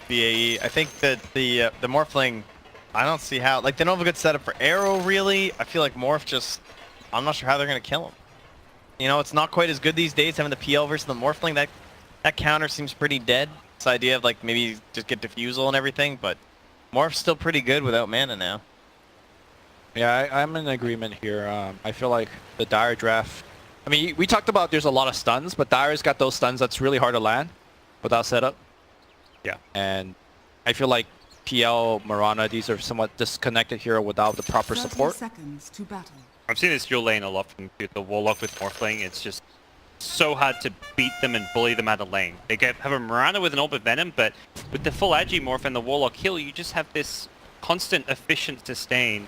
BAE. I think that the Morphling, I don't see how. Like, they don't have a good setup for Arrow, really. I feel like Morph just, I'm not sure how they're going to kill him. You know, it's not quite as good these days having the PL versus the Morphling. That counter seems pretty dead. This idea of, like, maybe just get Diffusal and everything, but Morph's still pretty good without mana now. Yeah, I'm in agreement here. I feel like the Dire draft... I mean, we talked about there's a lot of stuns, but Dire's got those stuns that's really hard to land without setup. Yeah. And I feel like PL, Mirana, these are somewhat disconnected here without the proper support. Seconds to battle. I've seen this dual lane a lot from the Warlock with Morphling. It's just so hard to beat them and bully them out of lane. They have a Mirana with an Orbit Venom, but with the full Agi Morph and the Warlock heal, you just have this constant efficient sustain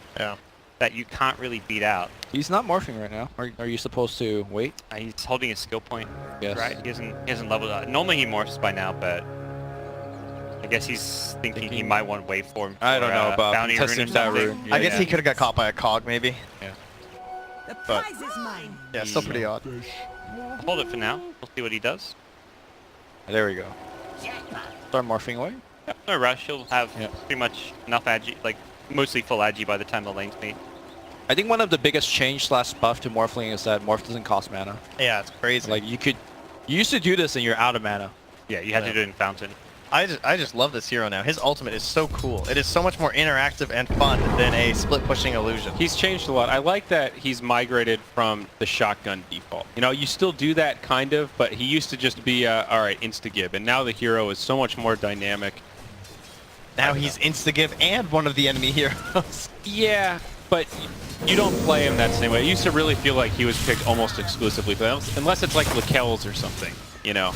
that you can't really beat out. He's not morphing right now. Are you supposed to wait? He's holding his skill point. Yes. Right? He hasn't leveled up. Normally he morphs by now, but I guess he's thinking he might want waveform. I don't know about bounty testing rune or that something. rune. I guess he could have got caught by a cog, maybe. Yeah. The But- prize is mine. Yeah, still pretty odd. Hold it for now. We'll see what he does. There we go. Start morphing away. Yeah, no rush. He'll have Yeah. pretty much enough Agi, like mostly full Agi by the time the lanes meet. I think one of the biggest change / buff to Morphling is that Morph doesn't cost mana. Yeah, it's crazy. Like you used to do this and you're out of mana. Yeah, you had to do it in Fountain. I just love this hero now. His ultimate is so cool. It is so much more interactive and fun than a split pushing illusion. He's changed a lot. I like that he's migrated from the shotgun default. You know, you still do that kind of, but he used to just be all right, insta-gib, and now the hero is so much more dynamic. Now he's insta-give and one of the enemy heroes. Yeah, but you don't play him that same way. It used to really feel like he was picked almost exclusively for them, unless it's like Lakel's or something, you know.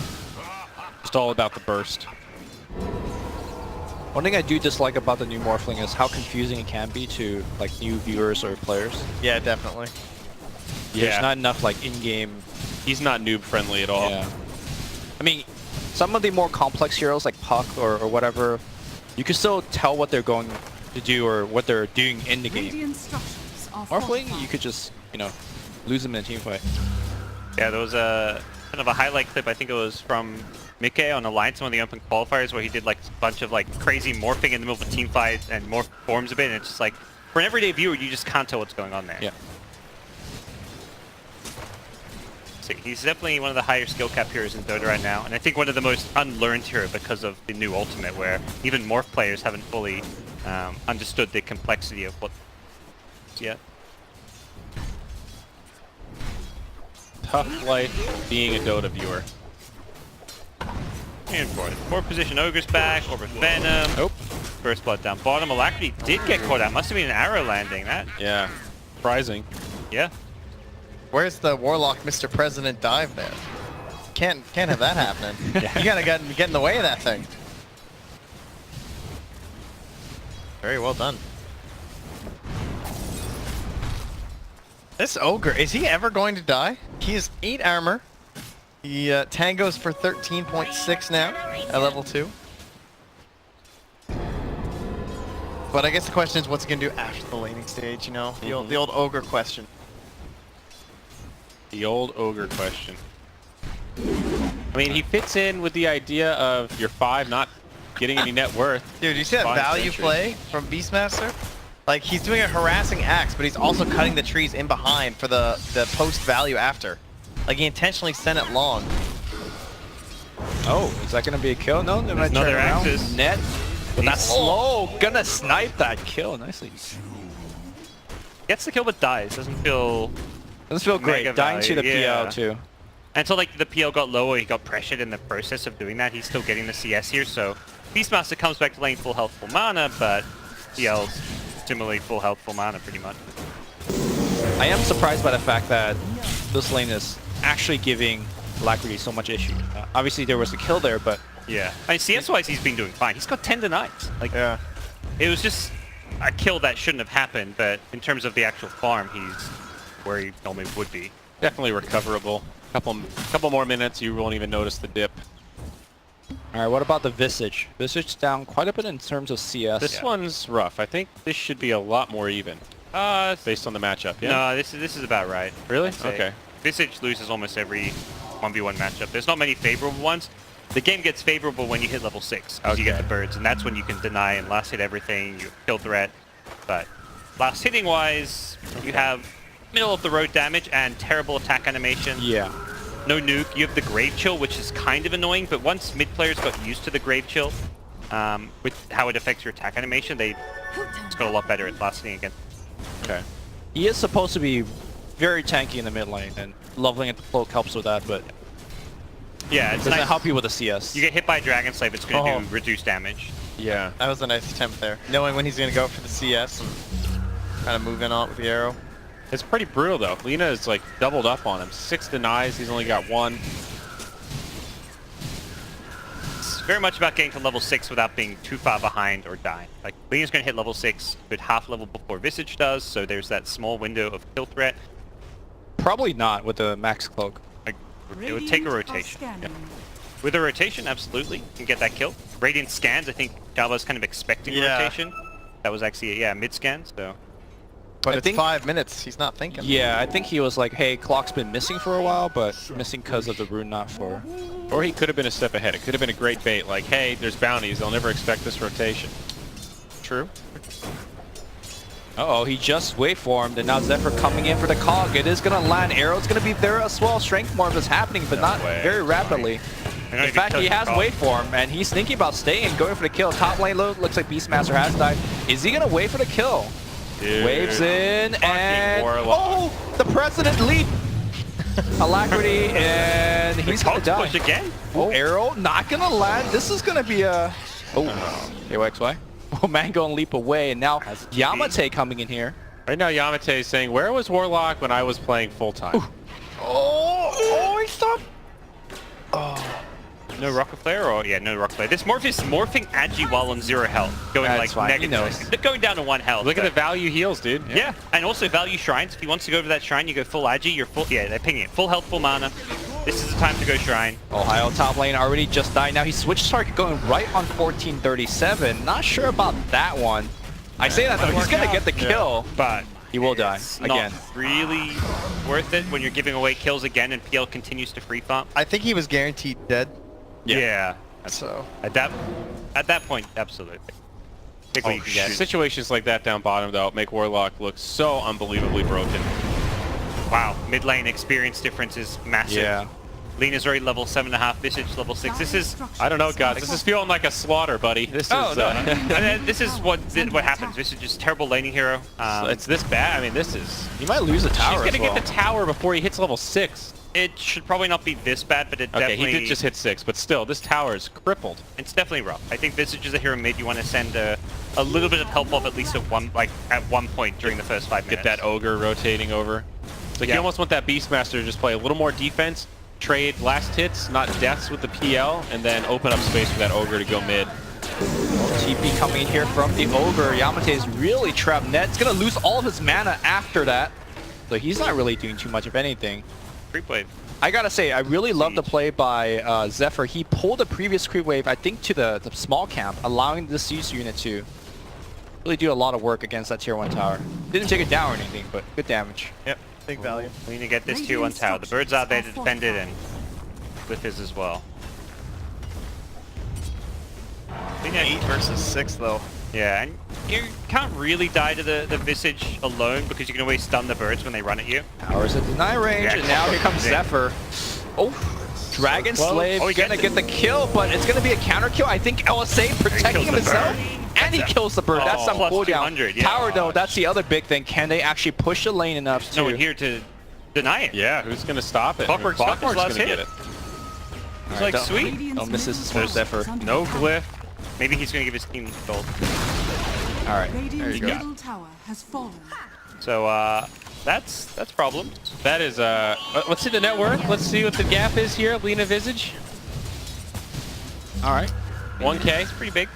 Just all about the burst. One thing I do dislike about the new Morphling is how confusing it can be to like new viewers or players. Yeah, definitely. There's not enough like in-game. He's not noob friendly at all. Yeah. I mean, some of the more complex heroes like Puck or whatever, you can still tell what they're going to do or what they're doing in the game. Radiant structures are Morphling, you fortified. could just, you know, lose them in a team fight. Yeah, there was a kind of a highlight clip. I think it was from Mikke on Alliance, one of the open qualifiers, where he did like a bunch of like crazy morphing in the middle of a team fight and morph forms a bit, and it's just like for an everyday viewer, you just can't tell what's going on there. Yeah. So he's definitely one of the higher skill cap heroes in Dota right now, and I think one of the most unlearned hero because of the new ultimate, where even morph players haven't fully understood the complexity of what yet. Tough life being a Dota viewer. And for it. Fourth position, Ogre's back, Orbit Venom. Nope. First blood down bottom. Alacrity did get caught out. Must have been an arrow landing. That. Yeah, surprising. Yeah. Where's the Warlock Mr. President dive there? Can't have that happening. You gotta get in the way of that thing. Very well done. This Ogre, is he ever going to die? He has 8 armor. He tangos for 13.6 now at level 2. But I guess the question is, what's he gonna do after the laning stage? You know, the old Ogre question. The old Ogre question. I mean, he fits in with the idea of your 5 not getting any net worth. Dude, you see that 5 value century. play from Beastmaster? Like, he's doing a harassing axe, but he's also cutting the trees in behind for the post value after. Like, he intentionally sent it long. Oh, is that gonna be a kill? No, they might another turn around. Axis. Net. But that's slow. Gonna snipe that kill nicely. Gets the kill but dies. Doesn't feel... Doesn't feel great. Mega Dying to the value, yeah. PL too. Until like the PL got lower, he got pressured in the process of doing that. He's still getting the CS here, so Beastmaster comes back to lane full health, full mana, but PL's similarly full health, full mana pretty much. I am surprised by the fact that this lane is actually giving Alacrity so much issue. Obviously there was a kill there, but Yeah. I mean, CS-wise, he's been doing fine. He's got 10 denies. Like, Yeah. it was just a kill that shouldn't have happened, but in terms of the actual farm, he's where he normally would be. Definitely recoverable. Couple more minutes, you won't even notice the dip. alright, what about the Visage? Visage down quite a bit in terms of CS. This one's rough. I think this should be a lot more even based on the matchup. Yeah. No, this is about right. Really? I'd say. Okay. Visage loses almost every 1v1 matchup. There's not many favorable ones. The game gets favorable when you hit level 6, because you get Okay. the birds, and that's when you can deny and last hit everything, you kill threat. But last hitting wise, you have middle of the road damage and terrible attack animation. Yeah. No nuke. You have the grave chill, which is kind of annoying, but once mid players got used to the grave chill, with how it affects your attack animation, it's got a lot better at last hitting again. Okay. He is supposed to be very tanky in the mid lane, and leveling at the cloak helps with that, but Yeah, it's doesn't nice. help you with the CS. You get hit by Dragon Slave, it's going to Oh. do reduced damage. Yeah. That was a nice attempt there. Knowing when he's going to go for the CS and kind of move in on it with the arrow. It's pretty brutal though. Lina is like doubled up on him. 6 denies. He's only got 1. It's very much about getting to level 6 without being too far behind or dying. Like, Lena's going to hit level 6 with half level before Visage does, so there's that small window of kill threat. Probably not with the max cloak. Like, it would take a rotation. Yeah. With a rotation, absolutely, you can get that kill. Radiant scans, I think Java's kind of expecting Yeah. rotation. That was actually, yeah, mid-scan, so... But I it's think- 5 minutes. He's not thinking. Yeah, I think he was like, hey, clock's been missing for a while, but missing because of the rune, not for... Or he could have been a step ahead. It could have been a great bait. Like, hey, there's bounties. They'll never expect this rotation. True. Uh-oh, he just waveformed, and now Zephyr coming in for the cog. It is going to land. Arrow's going to be there as well. Strength morph is happening, but not way. very rapidly. I know In if fact, kills he the has cog. waveform, and he's thinking about staying, going for the kill. Top lane low, looks like Beastmaster has died. Is he going to wait for the kill? Dude. Waves in, Fucking and... Warlock. Oh, the President leap! Alacrity, and he's going to Cogs die. push again? Oh, arrow not gonna land. This is gonna be a... Oh, AYXY. Oh, Mango and leap away, and now Yamate coming in here. Right now, Yamate is saying, where was Warlock when I was playing full-time? Oh, he stopped. No rocket flare, or yeah, no rocket flare. This morph is morphing Agi while on 0 health, going That's like fine, he negative, knows. going down to 1 health. Look at the but- value heals, dude. Yeah, and also value shrines. If he wants to go over that shrine, you go full Agi. You're full. Yeah, they're pinging it. Full health, full mana. This is the time to go shrine. Ohio top lane already just died. Now he switched target going right on 1437. Not sure about that one. I say that though, he's gonna get the kill. But He will die it's again. not really worth it when you're giving away kills again and PL continues to free farm. I think he was guaranteed dead. Yeah. So At that point, absolutely. Take what you can get. Situations like that down bottom, though, make Warlock look so unbelievably broken. Wow, mid lane experience difference is massive. Yeah. Lena's already level 7.5, Visage level 6. This is I don't know, guys. This is feeling like a slaughter, buddy. This Oh, is. no. And then this is what happens. This is just terrible laning hero. It's this bad. I mean, this is. He might lose the tower He's as gonna well. get the tower before he hits level 6. It should probably not be this bad, but it Okay, definitely... he did just hit 6, but still, this tower is crippled. It's definitely rough. I think Visage is a hero mid you want to send a little bit of help off at least at one point during the first 5 minutes. Get that ogre rotating over. It's like Yeah. you almost want that Beastmaster to just play a little more defense, trade last hits, not deaths with the PL, and then open up space for that ogre to go mid. TP coming in here from the Ogre. Yamate is really trapped. Net's gonna lose all of his mana after that. So he's not really doing too much of anything. Creep wave. I gotta say, I really love the play by Zephyr. He pulled the previous creep wave, I think, to the small camp, allowing the siege unit to really do a lot of work against that tier 1 tower. Didn't take it down or anything, but good damage. yep, big value. We need to get this tier 1 tower. The birds out there to defend it, and Cliff is as well. I think 8 versus 6 though. Yeah, and you can't really die to the Visage alone because you can always stun the birds when they run at you. Tower's at deny range, Yeah, and now here comes yeah. Zephyr. Oh, Dragon Slave Oh, he gonna gets get the kill, but it's gonna be a counter kill. I think LSA protecting kills the himself, bird. and he kills the bird. That's Oh, some plus cooldown. 200, yeah. Tower though, that's the other big thing. Can they actually push the lane enough to... No one here to deny it. Yeah, who's gonna stop it? Clockwork's Clockwork's last gonna hit. get it. It's like, don't- sweet. Don't miss this one, Zephyr. No glyph. Maybe he's going to give his team gold. All right, Radiant's there you go. middle tower has fallen. So, that's problems. That is, let's see the net worth. Let's see what the gap is here. Lina Visage. All right. 1K. It's pretty big.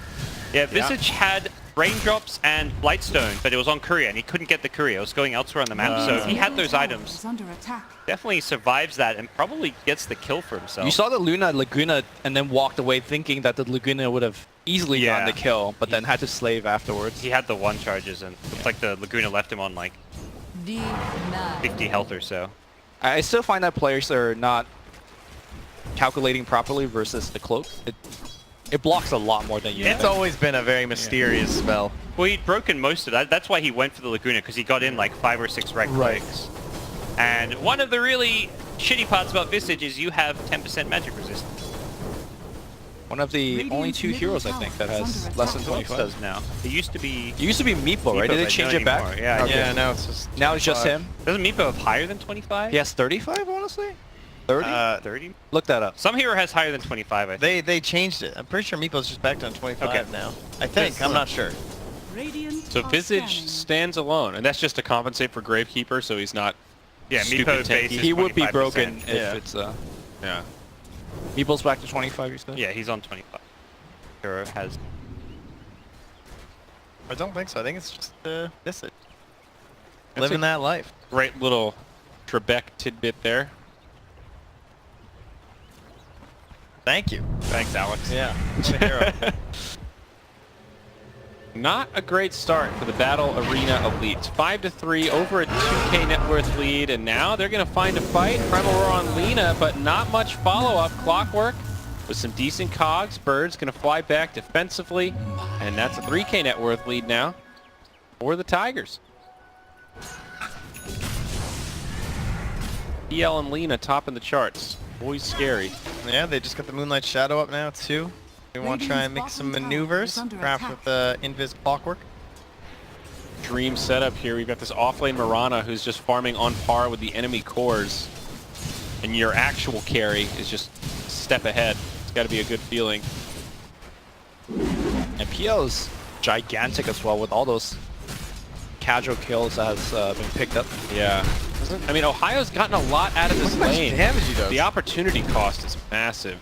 Yeah, Visage had Raindrops and Blightstone, but it was on Courier, and he couldn't get the Courier. It was going elsewhere on the map, so if he had those items, Is under attack. definitely survives that and probably gets the kill for himself. You saw the Laguna and then walked away thinking that the Laguna would have easily gotten Yeah. the kill, but then had to slave afterwards. He had the 1 charges, and it's like the Laguna left him on like 50 health or so. I still find that players are not calculating properly versus the cloak, it blocks a lot more than you It's think. always been a very mysterious spell. Well, he'd broken most of that. That's why he went for the Laguna, because he got in like 5 or 6 right clicks. And one of the really shitty parts about Visage is you have 10% magic resistance. One of the Radiant's only 2 middle heroes, I tower think, that is has under less than attack. 25. Does now. It used to be... It used to be Meepo, right? Meepo, Did they but change not it back? anymore. Yeah, Okay. Yeah, now it's just Now it's just 25. him. Doesn't Meepo have higher than 25? He has 35, honestly? 30? 30? Look that up. Some hero has higher than 25, I think. They changed it. I'm pretty sure Meepo's just back on 25 Okay. now. I think. I'm not sure. Radiant So are Visage scanning. stands alone, and that's just to compensate for Gravekeeper, so he's not. Yeah, stupid Meepo tanky. base is He would be 25%. broken if Yeah. it's Yeah. Meeple's back to 25, you said? Yeah, he's on 25. Hero has... I don't think so. I think it's just Visage. That's Living a- that life. Great little Trebek tidbit there. Thank you. Thanks, Alex. Yeah. What a hero. Not a great start for the Battle Arena Elites. 5-3 over a 2K net worth lead, and now they're going to find a fight. Primal Roar on Lina, but not much follow-up. Clockwork with some decent cogs. Bird's going to fly back defensively, and that's a 3K net worth lead now for the Tigers. PL and Lina topping the charts. Boy, scary. Yeah, they just got the Moonlight Shadow up now, too. We want to try and make some maneuvers, perhaps with Invis Clockwork. Dream setup here. We've got this offlane Mirana who's just farming on par with the enemy cores. And your actual carry is just a step ahead. It's got to be a good feeling. And PL's gigantic as well with all those casual kills that has been picked up. Yeah. I mean, Ohio's gotten a lot out of this Look how much lane. damage he does. The opportunity cost is massive.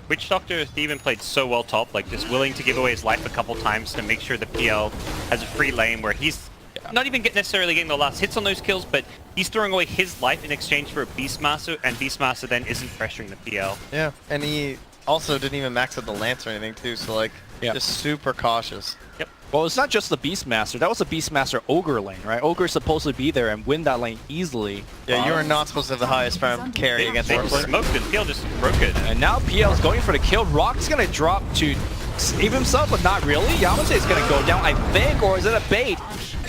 Witch Doctor even played so well top, like just willing to give away his life a couple times to make sure the PL has a free lane where he's not even necessarily getting the last hits on those kills, but he's throwing away his life in exchange for a Beastmaster, and Beastmaster then isn't pressuring the PL. Yeah, and he also didn't even max out the Lance or anything, too, so, like, Yeah. just super cautious. Yep. Well, it's not just the Beastmaster. That was a Beastmaster Ogre lane, right? Ogre's supposed to be there and win that lane easily. Yeah, you are not supposed to have the highest farm carry against They Warcraft. smoked it, PL just broke it. And now PL's going for the kill. Rock's going to drop to save himself, but not really. Yamase is going to go down, I think, or is it a bait?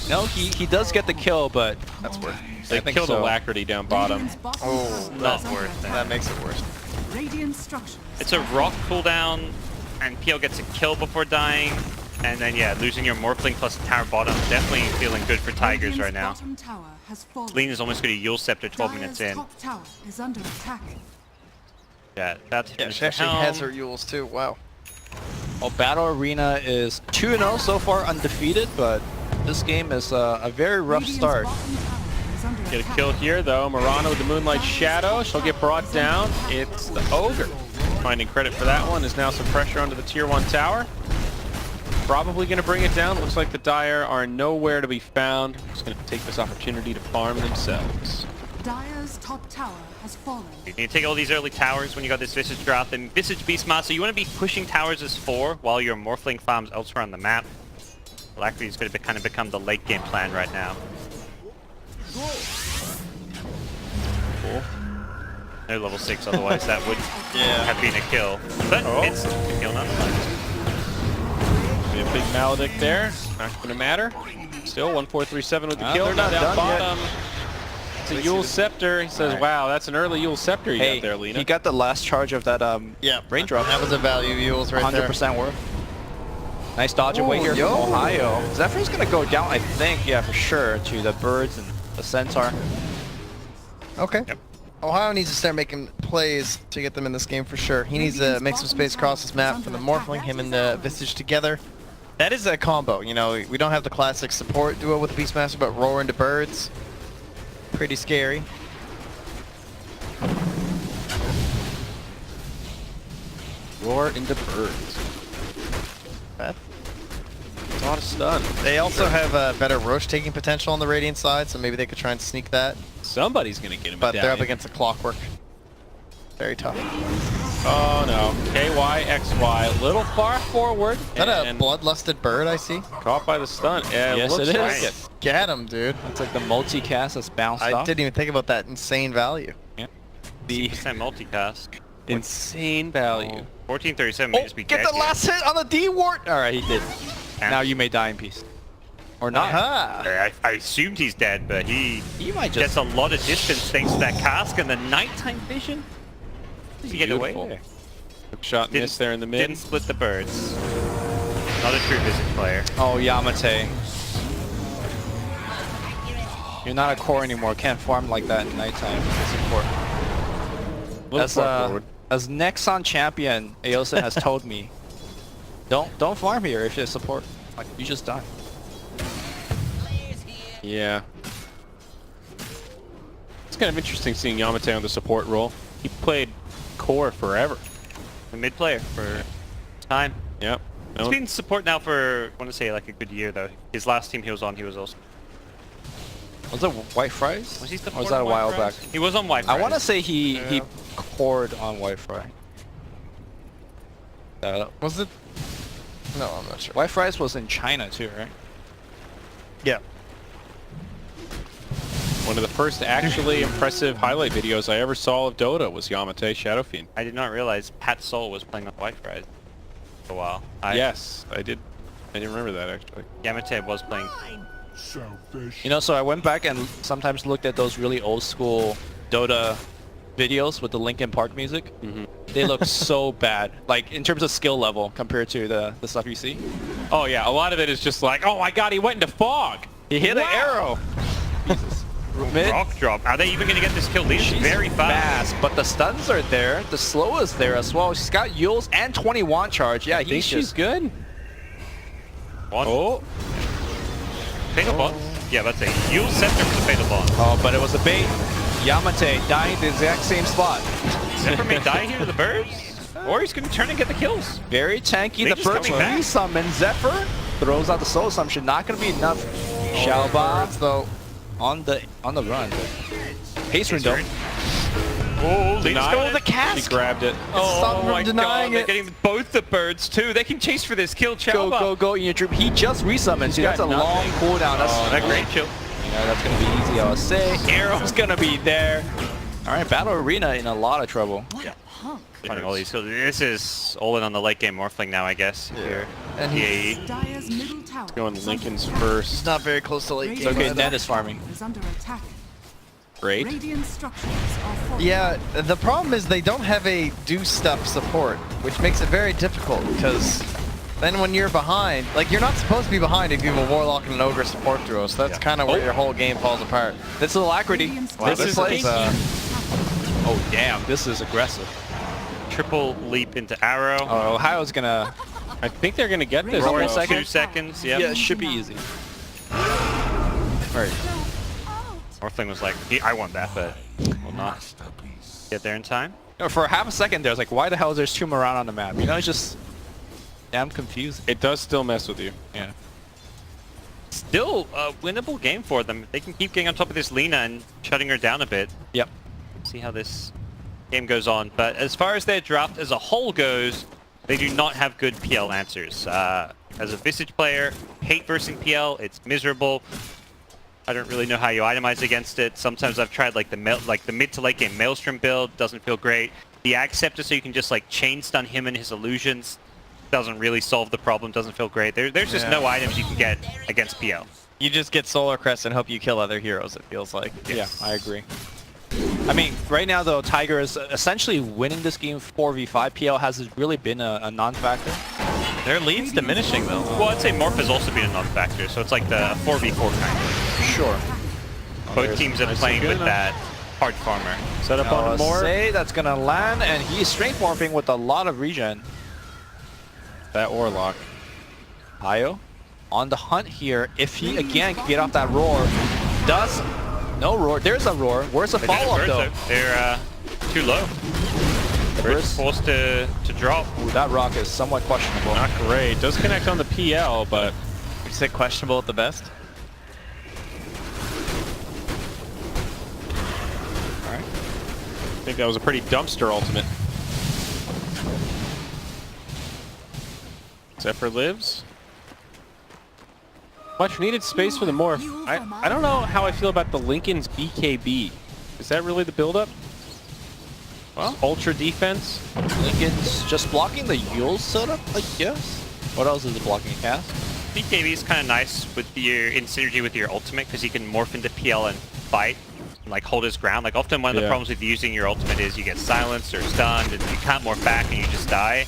No, he does get the kill, but that's worth it. They I think killed so. Alacrity down bottom. Radiant's bottom Oh, tower not is under worth attack. That makes it worse. Radiant structures. It's a rock cooldown, and PL gets a kill before dying, and then yeah, losing your Morphling plus tower bottom, definitely feeling good for Tigers Radiant's right now. bottom tower has fallen. Lean is almost going to Yule Scepter 12 minutes Dire's in. top tower is under attack. Yeah, that's Yeah, she actually has her Yules, too. Wow. Well, Battle Arena is 2-0 so far, undefeated, but this game is a very rough Radiant's start. bottom tower is under Get a attack. kill here, though. Mirana with the Moonlight Shadow. She'll get brought down. It's the Ogre. Finding credit for that one. Is now some pressure onto the Tier 1 tower. Probably going to bring it down. Looks like the Dire are nowhere to be found. Just going to take this opportunity to farm themselves. Dire's top tower has fallen. You need to take all these early towers when you got this Visage drop, and Visage Beastmaster, you want to be pushing towers as 4 while your Morphling farms elsewhere on the map. Alacrity is going to kind of become the late game plan right now. Cool. No level 6, otherwise that would Yeah. have been a kill. But Oh. it's a kill nonetheless. We have Big Maledict there. Not going to matter. Still 1-4-3-7 with the kill. They're not Down done yet. bottom. It's a Yule Scepter. He says, Alright. wow, that's an early Yule Scepter you Hey, got there, Lina. he got the last charge of that Yeah, raindrop. That was a value Yules right 100% worth. Nice dodge away Oh, here yo. from Ohio. Zephyr's gonna go down, I think, yeah, for sure, to the birds and the centaur. there. Okay. Yep. Ohio needs to start making plays to get them in this game for sure. He needs to make some space across this map for the Morphling, him and the Visage together. That is a combo, you know, we don't have the classic support duo with the Beastmaster, but roar into birds. Pretty scary. Roar into birds. Beth? It's a lot of stun. They also have better Roche taking potential on the Radiant side, so maybe they could try and sneak that. Somebody's going to get him But down. they're up against a Clockwork. Very tough. Oh, no. KY, XY. A little far forward. Is that a and bloodlusted bird I see? Caught by the stun. Yeah, Yes, looks it like is. it. Get him, dude. It's like the multicast that's bounced I off. didn't even think about that insane value. The 60% multicast. insane value. 1437 may Oh, just be get dead the here. last hit on the D ward. All right, he did. Yeah. Now you may die in peace, or not. Aha! I assumed he's dead, but he You might gets just. a lot of distance thanks to that cask and the nighttime vision. Did he get away Beautiful. there? Hook shot miss there in the mid. Didn't split the birds. Not a true Visage player. Oh, Yamate. You're not a core anymore. Can't farm like that in nighttime. Support. Little far forward. As Nexon champion, Aosin has told me, don't farm here if you're support. Like you just die. Yeah. It's kind of interesting seeing Yamate on the support role. He played core forever. A mid player for time. Yep. He's been support now for, I want to say, like a good year though. His last team he was on, he was also. Was it White Fries? Was he Or support was that a on while White back? Fries? He was on White I want to Fries. say he cored on White Fry. Was it? No, I'm not sure. White Fries was in China too, right? Yeah. One of the first actually impressive highlight videos I ever saw of Dota was Yamate Shadow Fiend. I did not realize Pat Sol was playing on White Fries for a while. Yes, I did. I didn't remember that actually. Yamate was playing. You know, so I went back and sometimes looked at those really old school Dota videos with the Linkin Park music. They look so bad, like in terms of skill level compared to the stuff you see. Oh yeah, a lot of it is just like, oh my god, he went into fog. He hit an arrow. Jesus. Mid. Rock drop. Are they even going to get this kill? Leads She's very fast. but the stuns are there. The slow is there as well. She's got Yules and 20 wand charge. Yeah, I think he's she's just good. One. Oh, Fatal Bond. Yeah, that's a Yule Scepter for the Fatal Bond. Oh, but it was a bait. Yamate dying the exact same spot. Zephyr may die here to the birds, or he's going to turn and get the kills. Very tanky. They The just first coming back. resummon. Zephyr throws out the soul assumption. Not going to be enough. Xiaoba though. on the run. Haste rune though. Oh, they just go denied with the it. cask. She grabbed it. Oh Stop from my denying god, they're it. getting both the birds too. They can chase for this kill. Go, Xiaoba. go, go, Ian Troop. He just resummons. See, that's a got long nothing. cooldown. That's Oh, that great kill. You know, that's going to be easy, I would say. Arrow's going to be there. All right, Battle Arena in a lot of trouble. What a punk. Finding all these kills. This is all in on the late game Morphling now, I guess. Here. And he's Yeah. Dire's middle tower. Going is Lincoln's under first. not very close to late It's game. okay, either. Ned is farming. is under attack. Great. Radiant structures are falling. Yeah, the problem is they don't have a do stuff support, which makes it very difficult because then when you're behind, like you're not supposed to be behind if you have a Warlock and an Ogre support duo, so that's kind of where your whole game falls apart. This is Alacrity. Radiant's Wow, this structures is are Oh, damn. This is aggressive. Triple leap into arrow. Oh, Ohio's going to... I think they're gonna get this. Roll though. a second. 2 seconds. Yep. Yeah, it should be easy. Right. Morphling was like, I want that, but will not get there in time. No, for half a second there, I was like, why the hell is there 2 around on the map? You know, it's just damn confusing. It does still mess with you. Yeah. Still a winnable game for them. They can keep getting on top of this Lina and shutting her down a bit. Yep. See how this game goes on. But as far as their draft as a whole goes, they do not have good PL answers. As a Visage player, hate versing PL. It's miserable. I don't really know how you itemize against it. Sometimes I've tried like the mid to late game Maelstrom build. Doesn't feel great. The Acceptor, so you can just like chain stun him and his illusions. Doesn't really solve the problem. Doesn't feel great. There's just no items you can get against PL. You just get Solar Crest and hope you kill other heroes, it feels like. Yeah, I agree. I mean, right now though, Tiger is essentially winning this game 4v5. PL has really been a non-factor. Their lead's diminishing though. Well, I'd say Morph has also been a non-factor, so it's like the 4v4 kind of. Sure. Both teams are playing good with enough. that hard farmer. Set up on more. Say that's gonna land, and he's strength morphing with a lot of regen. That Warlock. Io on the hunt here. If he again can get off that roar, does no roar. There's a roar. Where's the But then follow up birds though? They're too low. Birds forced to drop. Ooh, that rock is somewhat questionable. Not great. Does connect on the PL, but You say questionable at the best? I think that was a pretty dumpster ultimate. Zephyr lives. Much needed space for the morph. I don't know how I feel about the Lincoln's BKB. Is that really the build-up? Well, Ultra defense. Lincoln's just blocking the Yule setup, I guess. What else is it blocking? Cast? BKB is kind of nice with your in synergy with your ultimate because he can morph into PL and fight, and, like hold his ground. Like often one of the problems with using your ultimate is you get silenced or stunned and you can't morph back and you just die.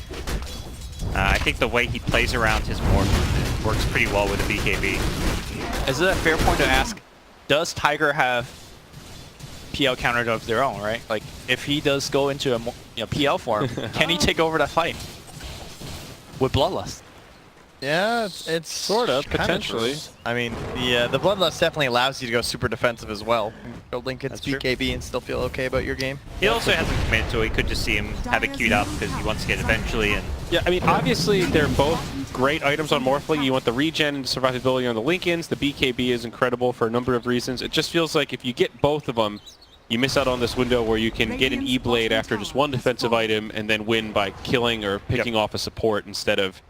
I think the way he plays around his morph works pretty well with the BKB. Is it a fair point to ask, does Tiger have PL counter of their own, right? Like, if he does go into a PL form, can he take over that fight with Bloodlust? Yeah, it's Sort of, kinda potentially. true. I mean, the Bloodlust definitely allows you to go super defensive as well. Go Lincoln's That's true. BKB and still feel okay about your game. He also hasn't committed, so he could just see him have it queued up because he wants to get eventually. And Yeah, I mean, obviously they're both great items on Morphling. You want the regen and survivability on the Lincolns. The BKB is incredible for a number of reasons. It just feels like if you get both of them, you miss out on this window where you can get an E-Blade after just one defensive item and then win by killing or picking off a support instead of,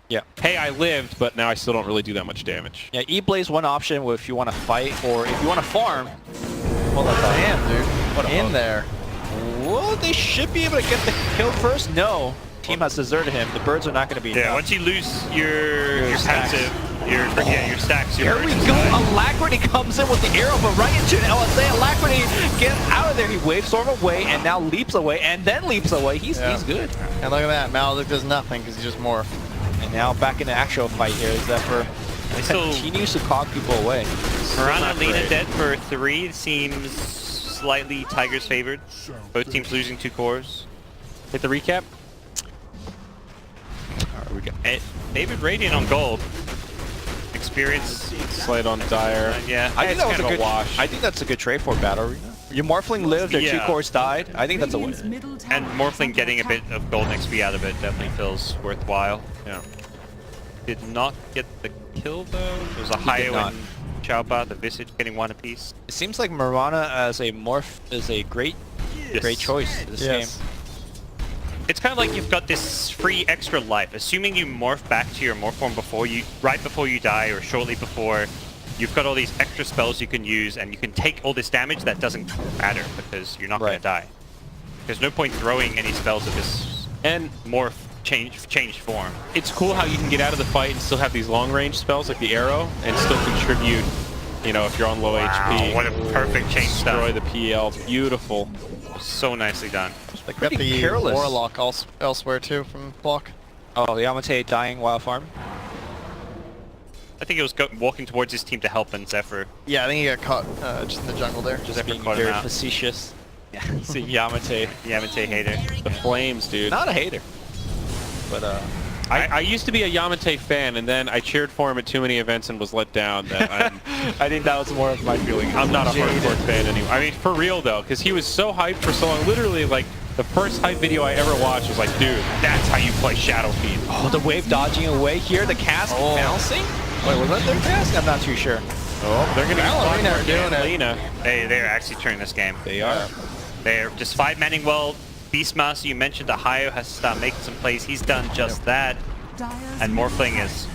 hey, I lived, but now I still don't really do that much damage. Yeah, E-Blade's one option if you want to fight, or if you want to farm. Well, damn, dude. What a in hook. there. Well, they should be able to get the kill first. No, team has deserted him. The birds are not going to be yeah, enough. once you lose your stacks. passive, your stacks, your Here we birds go. die. Alacrity comes in with the arrow, but right into an LSA. Alacrity gets out of there. He wave storm away and now leaps away and then leaps away. He's good. And look at that. Malik does nothing because he just morphed. And now back in the actual fight here. Zephyr continues to cog people away. Mirana Lina dead for 3 seems slightly Tigers favored. Both teams losing 2 cores. Hit the recap. Alright, we got David Radiant on gold. Experience. Slide on Dire. Yeah, I think it's that was kind a of good wash. I think that's a good trade for Battle Arena. Your Morphling lived, their 2 Yeah. cores died. I think that's a win. And Morphling getting a bit of golden XP out of it definitely feels worthwhile. Yeah. Did not get the kill though. There was a Hayo not. and Chaupa, the Visage getting 1 apiece. It seems like Mirana as a morph is a great choice in this game. It's kind of like you've got this free extra life. Assuming you morph back to your morph form right before you die or shortly before, you've got all these extra spells you can use and you can take all this damage that doesn't matter because you're not going to die. There's no point throwing any spells at this And morph changed form. it's cool how you can get out of the fight and still have these long-range spells like the arrow and still contribute, you know, if you're on low HP. What a perfect change Destroy stun. the PL. Beautiful. So nicely done. They got Pretty the careless. Warlock elsewhere too from block. Oh, the Yamate dying while farm. I think it was walking towards his team to help and Zephyr. Yeah, I think he got caught just in the jungle there. Just Zephyr being caught him very out. facetious. Yeah, see Yamate. Yamate hater. The flames, dude. Not a hater. But I used to be a Yamate fan, and then I cheered for him at too many events and was let down. That I think that was more of my feeling. I'm not a hardcore fan anymore. I mean, for real though, because he was so hyped for so long. Literally, like the first hype video I ever watched was like, dude, that's how you play Shadow Fiend. Oh, the wave dodging away here. The cast bouncing. Wait, was that their cast? I'm not too sure. Oh, they're gonna Ballerina be doing it. Lena. They're actually turning this game. They are. They're just 5-manning well. Beastmaster, you mentioned Ahayo has to start making some plays. He's done just that. And Morphling is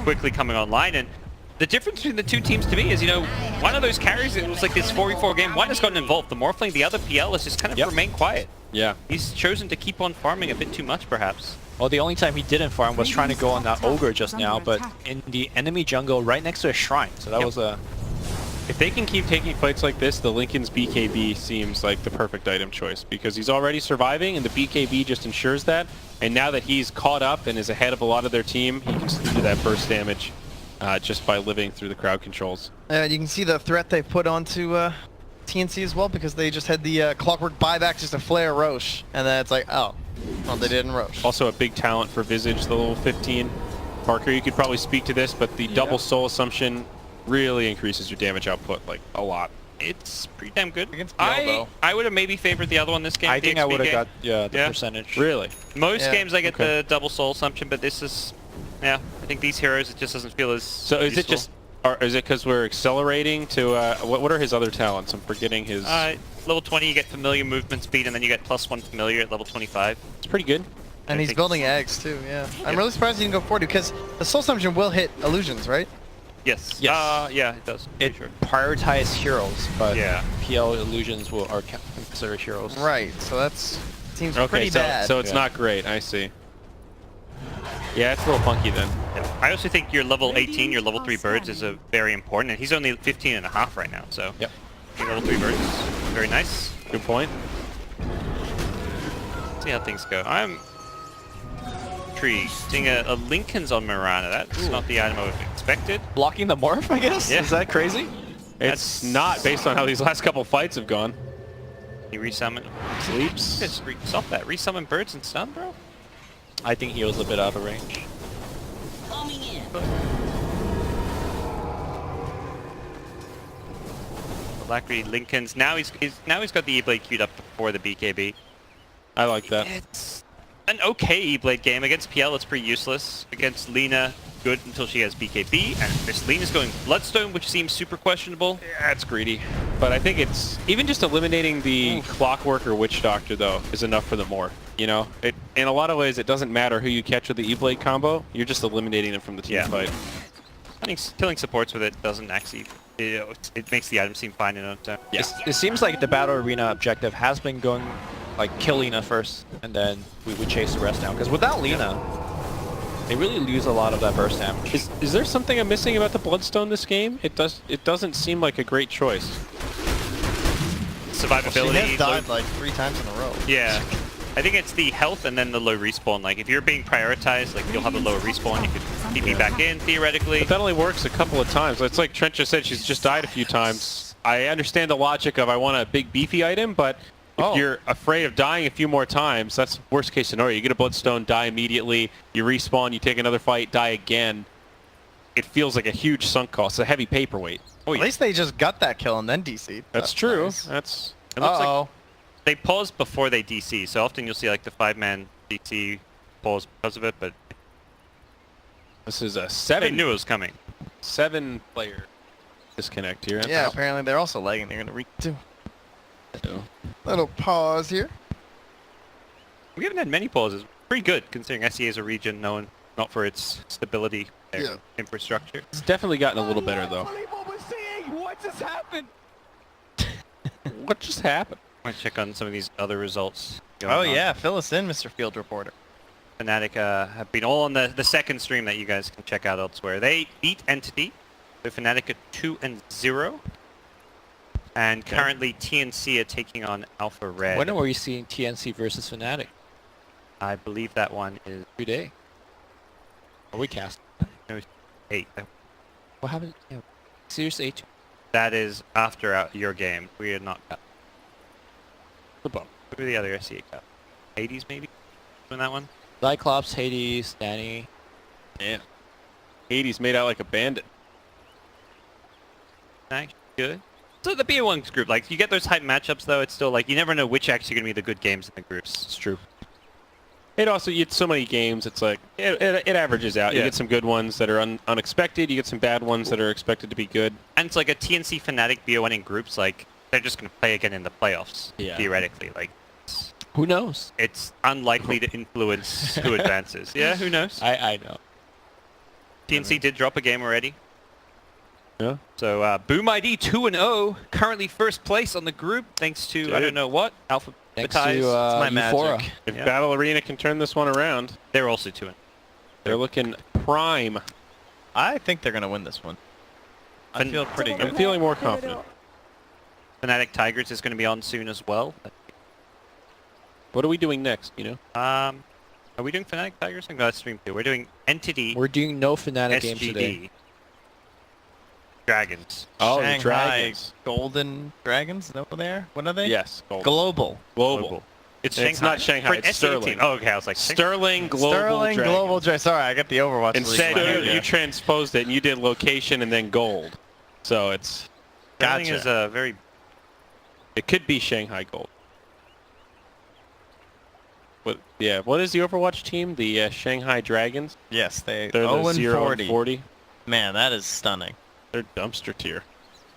quickly coming online. And the difference between the 2 teams to me is, you know, one of those carries, it was like this 4v4 game. One has gotten involved. The Morphling, the other PL has just kind of remained quiet. Yeah. He's chosen to keep on farming a bit too much, perhaps. Well, the only time he didn't farm was trying to go on that ogre just now, but in the enemy jungle right next to a shrine. So that was a... If they can keep taking fights like this, the Lincoln's BKB seems like the perfect item choice because he's already surviving and the BKB just ensures that. And now that he's caught up and is ahead of a lot of their team, he can still do that burst damage just by living through the crowd controls. You can see the threat they put onto TNC as well because they just had the clockwork buyback just to flare Roche. And then it's like, oh, well, they didn't Roche. Also a big talent for Visage, the level 15. Parker, you could probably speak to this, but the double soul assumption really increases your damage output like a lot. It's pretty damn good. Against PL, though. I would have maybe favored the other one this game. I the think I XP would have game. got the Yeah. percentage. Really? Most games I get Okay. the double soul assumption, but this is, I think these heroes, it just doesn't feel as So is it useful. just, or is it because we're accelerating to, what are his other talents? I'm forgetting his... level 20 you get familiar movement speed, and then you get +1 familiar at level 25. It's pretty good. And I he's think- building eggs too, yeah. I'm really surprised he didn't go 40 because the soul assumption will hit illusions, right? Yes. Yes. Yeah, it does. It Pretty sure. prioritizes heroes, but Yeah. PL illusions are considered heroes. Right, so that's seems Okay, pretty bad. so it's not great. I see. Yeah, it's a little funky then. Yeah. I also think your level 18, your level 3 birds is a very important, and he's only 15 and a half right now, so Yep. your level 3 birds is very nice. Good point. See how things go. I'm intrigued. Seeing a Lincoln's on Mirana. That's not the item I would have expected. Blocking the morph, I guess? Yeah. Is that crazy? It's not based on how these last couple fights have gone. He resummon. Sleeps. Just stop that. Resummon birds and stun, bro. I think he was a bit out of range. Blackberry Lincoln's. Now he's got the E-Blade queued up before the BKB. I like that. It's an okay E-Blade game. Against PL, it's pretty useless. Against Lena, good until she has BKB. And this Lena's going Bloodstone, which seems super questionable. Yeah, it's greedy. But I think it's even just eliminating the Clockwork or Witch Doctor though is enough for the morph. You know, in a lot of ways it doesn't matter who you catch with the E-Blade combo. You're just eliminating them from the team Yeah. fight. I think killing supports with it doesn't actually. It makes the item seem fine in its own time. Yeah. It seems like the Battle Arena objective has been going, like, kill Lena first, and then we would chase the rest down. Because without Lena, they really lose a lot of that burst damage. Is there something I'm missing about the Bloodstone this game? It doesn't seem like a great choice. She Survivability. has died like 3 times in a row. Yeah. I think it's the health and then the low respawn. Like, if you're being prioritized, like, you'll have a lower respawn. You could TP back in, theoretically. But that only works a couple of times. It's like Trent just said, she's just died a few times. I understand the logic of I want a big beefy item, but if you're afraid of dying a few more times, that's worst case scenario. You get a Bloodstone, die immediately, you respawn, you take another fight, die again. It feels like a huge sunk cost. It's a heavy paperweight. At least they just got that kill and then DC'd. That's true. Nice. That's It looks Uh-oh. like they pause before they DC, so often you'll see like the 5-man DC pause because of it, but this is a they knew it was coming. 7-player disconnect here. Yeah, apparently they're also lagging. They're gonna too. So, Little pause here. We haven't had many pauses. Pretty good considering SEA is a region known not for its stability and Yeah. infrastructure. it's definitely gotten a little better though. What just happened? What just happened? I want to check on some of these other results. going Oh on. yeah, fill us in, Mr. Field Reporter. Fnatic have been all on the second stream that you guys can check out elsewhere. They beat Entity. So Fnatic at 2-0. And currently TNC are taking on Alpha Red. When are we seeing TNC versus Fnatic? I believe that one is Today. Are we cast? 8. What happened? Yeah. Series 8. That is after your game. We are not cut. The bump. Who are the other SEA cut? Hades maybe? Doing that one? Cyclops, Hades, Danny. Yeah. Hades made out like a bandit. Actually good. So the B1 group, like you get those hype matchups though, it's still like you never know which actually going to be the good games in the groups. It's true. It also, you get so many games, it's like, it averages out. You Yeah. get some good ones that are unexpected, you get some bad ones that are expected to be good. And it's like a TNC Fnatic B1 in groups, like they're just going to play again in the playoffs, Yeah. theoretically. Like Who knows? it's unlikely to influence who advances. Yeah, who knows? I know. TNC did drop a game already. Yeah. So Boom ID 2-0, currently first place on the group, thanks to I Dude. don't know what alphabetized. Thanks to my Euphora. magic. If Yeah. Battle Arena can turn this one around, They're also 2-0. they're looking prime. I think they're gonna win this one. I feel pretty I'm good. feeling more confident. Fnatic Tigers is going to be on soon as well. What are we doing next, you know? Are we doing Fnatic Tigers? I'm going to stream too. We're doing Entity We're doing no Fnatic games today. SGD Dragons. Oh, Shanghai the Dragons. Golden Dragons? Is that what they are? What are they? Yes. Gold. Global. Global. It's It's not Shanghai, For an it's SEA Sterling. team. Oh, okay. I was like, Sterling Global Sterling Dragons. Global Dragons. Sorry, I got the Overwatch. Instead, League one. you transposed it and you did location and then gold. So it's, Sterling Gotcha. is a very. it could be Shanghai Gold. What? Yeah. What is the Overwatch team? The Shanghai Dragons. Yes, They're 0 the and 0 40. and 40. Man, that is stunning. They're dumpster tier.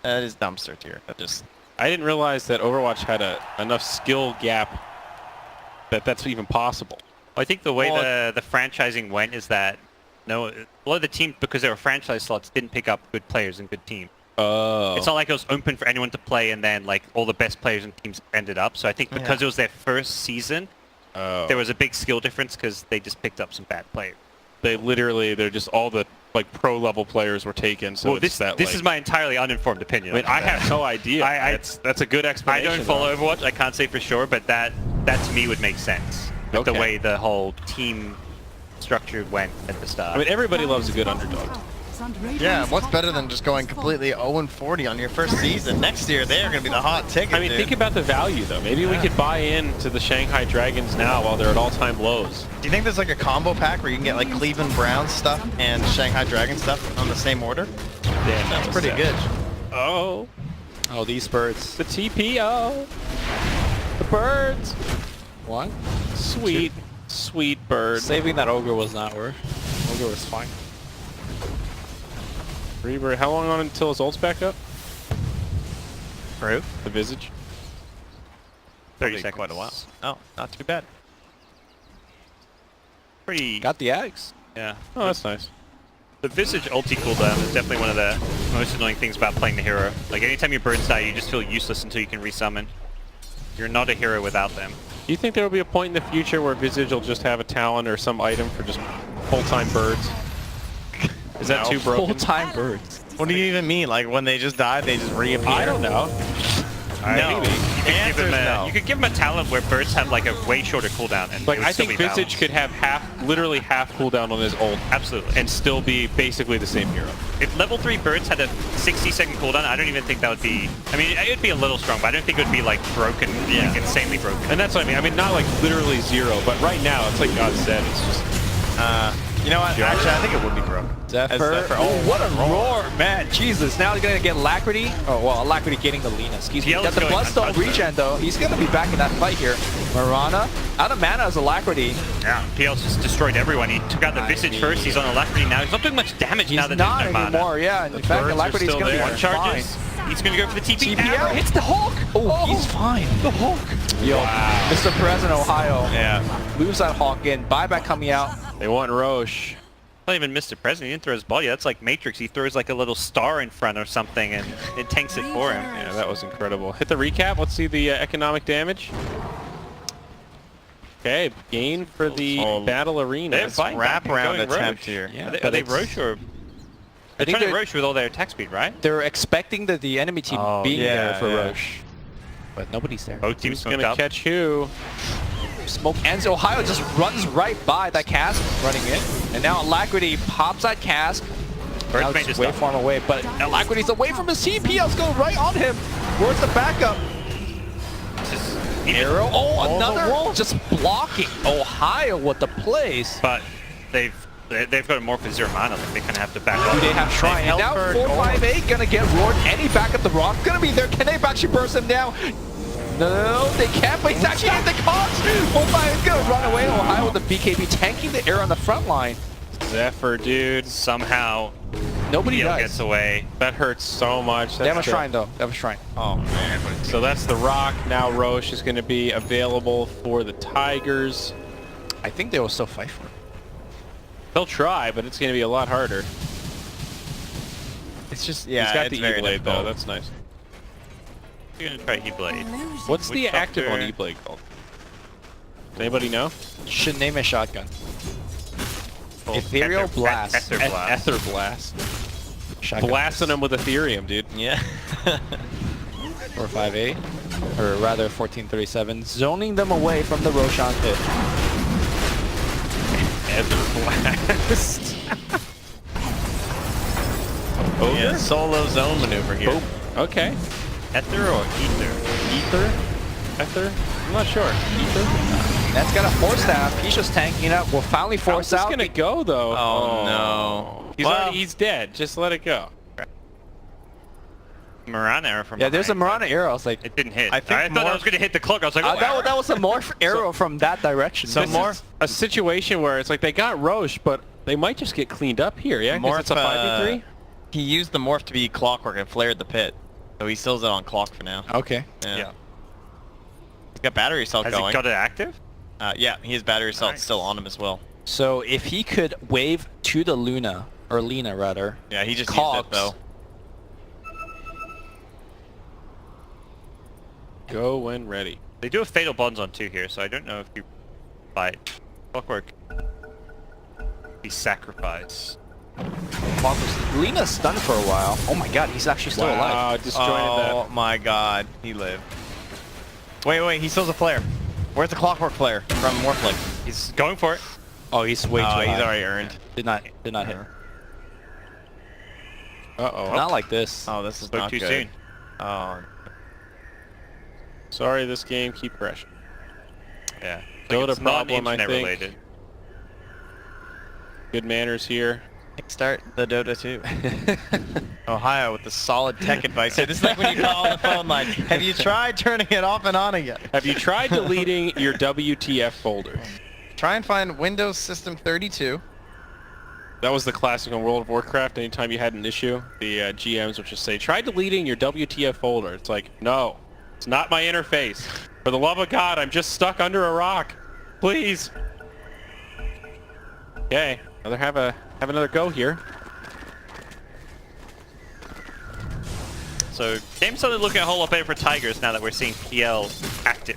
That is dumpster tier. That just I didn't realize that Overwatch had enough skill gap that that's even possible. I think the way Well, the franchising went is that a lot of the teams, because they were franchise slots, didn't pick up good players and good teams. Oh. It's not like it was open for anyone to play and then like all the best players and teams ended up. So I think because it was their first season, Oh. there was a big skill difference because they just picked up some bad players. They're just all the like pro level players were taken. So Well, it's this is my entirely uninformed opinion. I mean, I have no idea. I- that's a good I explanation. don't follow Overwatch. I can't say for sure, but that to me would make sense with the Okay. way the whole team structure went at the start. I mean, everybody loves a good underdog. Yeah, what's better than just going completely 0-40 on your first season? Next year, they're going to be the hot ticket, I mean, dude. think about the value though. Maybe we could buy into the Shanghai Dragons now while they're at all-time lows. Do you think there's like a combo pack where you can get like Cleveland Browns stuff and Shanghai Dragon stuff on the same order? Damn, That's pretty good. Oh, Oh, these birds. the TPO, the birds. One. Sweet, sweet bird. Saving that ogre was not worth. Ogre was fine. Reaver, how long on until his ult's back up? For who? The Visage. 30 Probably seconds. quite a while. Oh, not too bad. Pretty. Got the eggs. Yeah. Oh, that's nice. The Visage ulti cooldown is definitely one of the most annoying things about playing the hero. Like anytime your birds die, you just feel useless until you can resummon. You're not a hero without them. Do you think there will be a point in the future where Visage will just have a talent or some item for just full-time birds? Is that No. too broken? Full-time birds. What do you even mean? Like when they just die, they just reappear? I don't know. No. You could, give Answer's them no. you could give them a talent where birds have like a way shorter cooldown, and Like it would I still think be Visage balanced. could have literally half cooldown on his ult Absolutely. and still be basically the same hero. If level 3 birds had a 60-second cooldown, I don't even think that would be... I mean, it would be a little strong, but I don't think it would be, like, broken, like, insanely broken. And that's what I mean. I mean, not like literally zero, but right now it's like God said. It's just You know what? Actually, I think it would be broken. Zephyr. Oh, what a roar, man. Jesus. Now he's going to get Alacrity. Oh, well, Alacrity getting the Lina. Excuse me. PL Got is the going Bloodstone untouched, regen, though. He's going to be back in that fight here. Marana. Out of mana as Alacrity. Yeah, PL's just destroyed everyone. He took out the I Visage mean- first. He's on Alacrity now. He's not doing much damage He's now that not there's no mana. anymore, yeah. In fact, birds are Alacrity's still going to be there. One charges. He's going to go for the TP. TPL hits the Hulk. Oh, he's fine. The Hulk. Yo, Mr. President Ohio. Yeah. Moves that Hawk in. Buyback coming out. they want Roche. Not even Mr. President. He didn't throw his body. That's like Matrix. He throws like a little star in front or something, and it tanks it for him. Yeah, that was incredible. Hit the recap. Let's see the economic damage. Okay, gain for the battle arena. They have fine Wrap around going attempt Roche. here. Yeah, Are they but it's- Roche or... I They're think trying to they're- Roche with all their attack speed, right? They're expecting the enemy team being yeah, there for yeah. Roche. But nobody's there. Both teams Who's smoked gonna up. catch who? Smoke ends. Ohio just runs right by that cask running in. And now Alacrity pops that cask. Birds Now made it's this way stuff. far away, but Alacrity's away from his team. PL's going right on him. Where's the backup? It's just even- Arrow. Oh, the another wolf. just blocking. Ohio with the plays. But they've got more for 0 mana. Like they kind of have to back up. Do they have Shrine? And now Helford 458 gonna get roared. Any back at the rock gonna be there. Can they actually burst him down? No, they can't, but he's actually hit the cogs. 458 is gonna run away. Ohio with the BKB tanking the air on the front line. Zephyr, dude. Somehow Nobody PL does. gets away. That hurts so much. They have a That's shrine though. They have a shrine. Oh, man. So that's the rock. Now Roche is going to be available for the Tigers. I think they will still fight for it. They'll try, but it's going to be a lot harder. It's just, yeah, He's got it's the very E-Blade, though. difficult. That's nice. You're gonna try E-Blade. What's the Witch active on Doctor. E-Blade called? Does anybody know? Should name a shotgun. Full Ethereal Blast. Ether Blast. Ether Blast. Shotgun. Blasting them with Ethereum, dude. Yeah. 458, or rather 1437, zoning them away from the Roshan pit. Ether Blast. Ogre? Yeah, solo zone maneuver here. Oh, okay. Ether or Ether? Ether? Ether? I'm not sure. Ether? That's got a force staff. He's just tanking up. We'll finally How's force this out. gonna go, though? Oh, no. He's Well- already, he's dead. Just let it go. Marana arrow from Yeah, there's a behind, Marana arrow. I was like, but It didn't hit. I think I thought that Morph- was gonna hit the clock. I was like, oh, that was a morph arrow from that direction. So This more- is a situation where it's like they got Roche, but they might just get cleaned up here, yeah? 'Cause it's a 5v3? He used the morph to be clockwork and flared the pit. So he still's it on clock for now. Okay. Yeah. Yeah. He's got battery assault Has going. he got it active? Yeah, he has battery assault Nice. still on him as well. So if he could wave to the Luna, or Lina rather, Yeah, he just Cogs. used it though. Go when ready. They do have fatal bonds on 2 here, so I don't know if you fight. Clockwork. Be sacrificed. Lena's stunned for a while. Oh my god, he's actually still alive. Wow, disjointed Oh my god, he lived. Wait, he still's a flare. Where's the Clockwork flare from Morphling? He's going for it. Oh, he's way too high. He's already earned. Did not hit. that. Uh-oh. Not like this. Oh, this is Spoke not too good. soon. Oh, Sorry, this game, keep crashing. Yeah. Dota it's not problem, I internet think. related. Good manners here. start the Dota 2. Ohio with the solid tech advice here. This is like when you call on the phone line. Have you tried turning it off and on again? Have you tried deleting your WTF folder? Try and find Windows System 32. That was the classic on World of Warcraft. Anytime you had an issue, the GMs would just say, try deleting your WTF folder. It's like, no, it's not my interface. For the love of God, I'm just stuck under a rock. Please. Okay, have another go here. So game's starting to look a whole lot better for Tigers now that we're seeing PL active.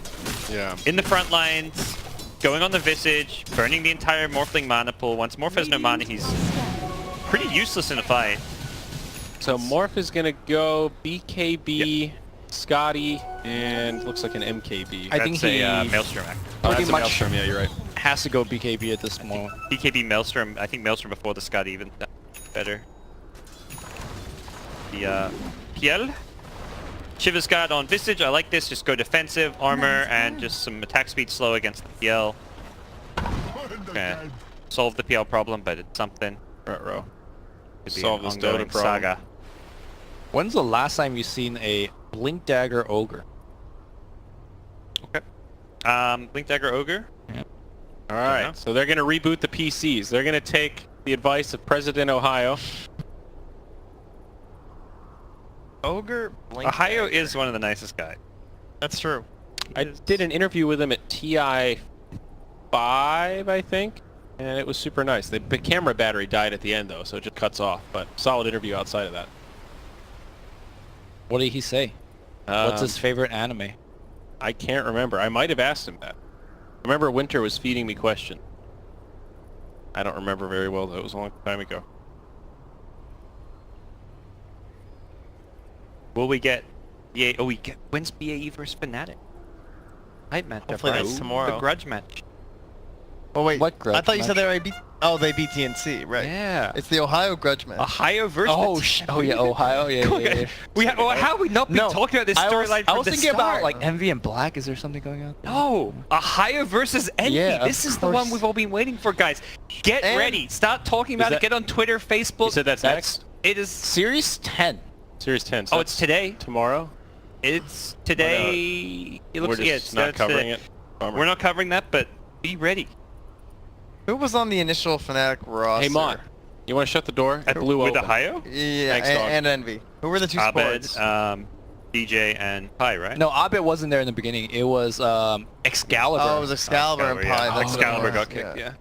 Yeah. In the front lines, going on the Visage, burning the entire Morphling mana pool. Once Morph has no mana, he's pretty useless in a fight. So Morph is gonna go BKB, Scotty, and looks like an MKB. I think That's a he- Maelstrom active. Oh, pretty that's a much- Maelstrom, yeah, you're right. Has to go BKB at this moment. BKB Maelstrom, I think Maelstrom before the Scotty even better. The PL. Shiva's Guard on Visage, I like this, just go defensive, armor, and just some attack speed slow against the PL. Okay. Solve the PL problem, but it's something. Ruh-roh. Could be Solve an this ongoing Dota problem. saga. When's the last time you've seen a Blink Dagger Ogre? Okay. Blink Dagger Ogre. All right, so they're gonna reboot the PCs. They're gonna take the advice of President Ohio. Ogre Blink. Ohio is one of the nicest guys. That's true. I did an interview with him at TI 5, I think, and it was super nice. The camera battery died at the end though, so it just cuts off. But solid interview outside of that. What did he say? What's his favorite anime? I can't remember. I might have asked him that. I remember Winter was feeding me questions. I don't remember very well though. It was a long time ago. Will we get BA? Oh, we get when's BAE versus Fnatic? Night match. Hopefully right? that's tomorrow. The grudge match. Oh wait, What grudge I thought you said match? they already beat. Oh, they beat TNC, right? Yeah. It's the Ohio grudge match. Ohio versus. Oh yeah, Ohio. Yeah. Well, how have we not been No, talking about this I was, storyline I from was the thinking start? about like Envy and Black. Is there something going on? No, Ohio versus Envy. Yeah, This of is the one course. we've all been waiting for, guys. Get And- ready. Start talking about it. that- Get on Twitter, Facebook. You said that's next? It is. Series 10. Series 10. So Oh, it's today. tomorrow. It's today. It We're looks just yeah, it's not it's covering the- it. Bummer. We're not covering that, but be ready. Who was on the initial Fnatic roster? Hey, Mon, you want to shut the door? It blew With open. Ohio, Yeah, Thanks, dog. and Envy. Who were the two Abed, sports? DJ, and Pi, right? No, Abed wasn't there in the beginning. It was Excalibur. Oh, it was Excalibur and Excalibur, Pi. yeah. That's what it Excalibur was, got kicked. Yeah.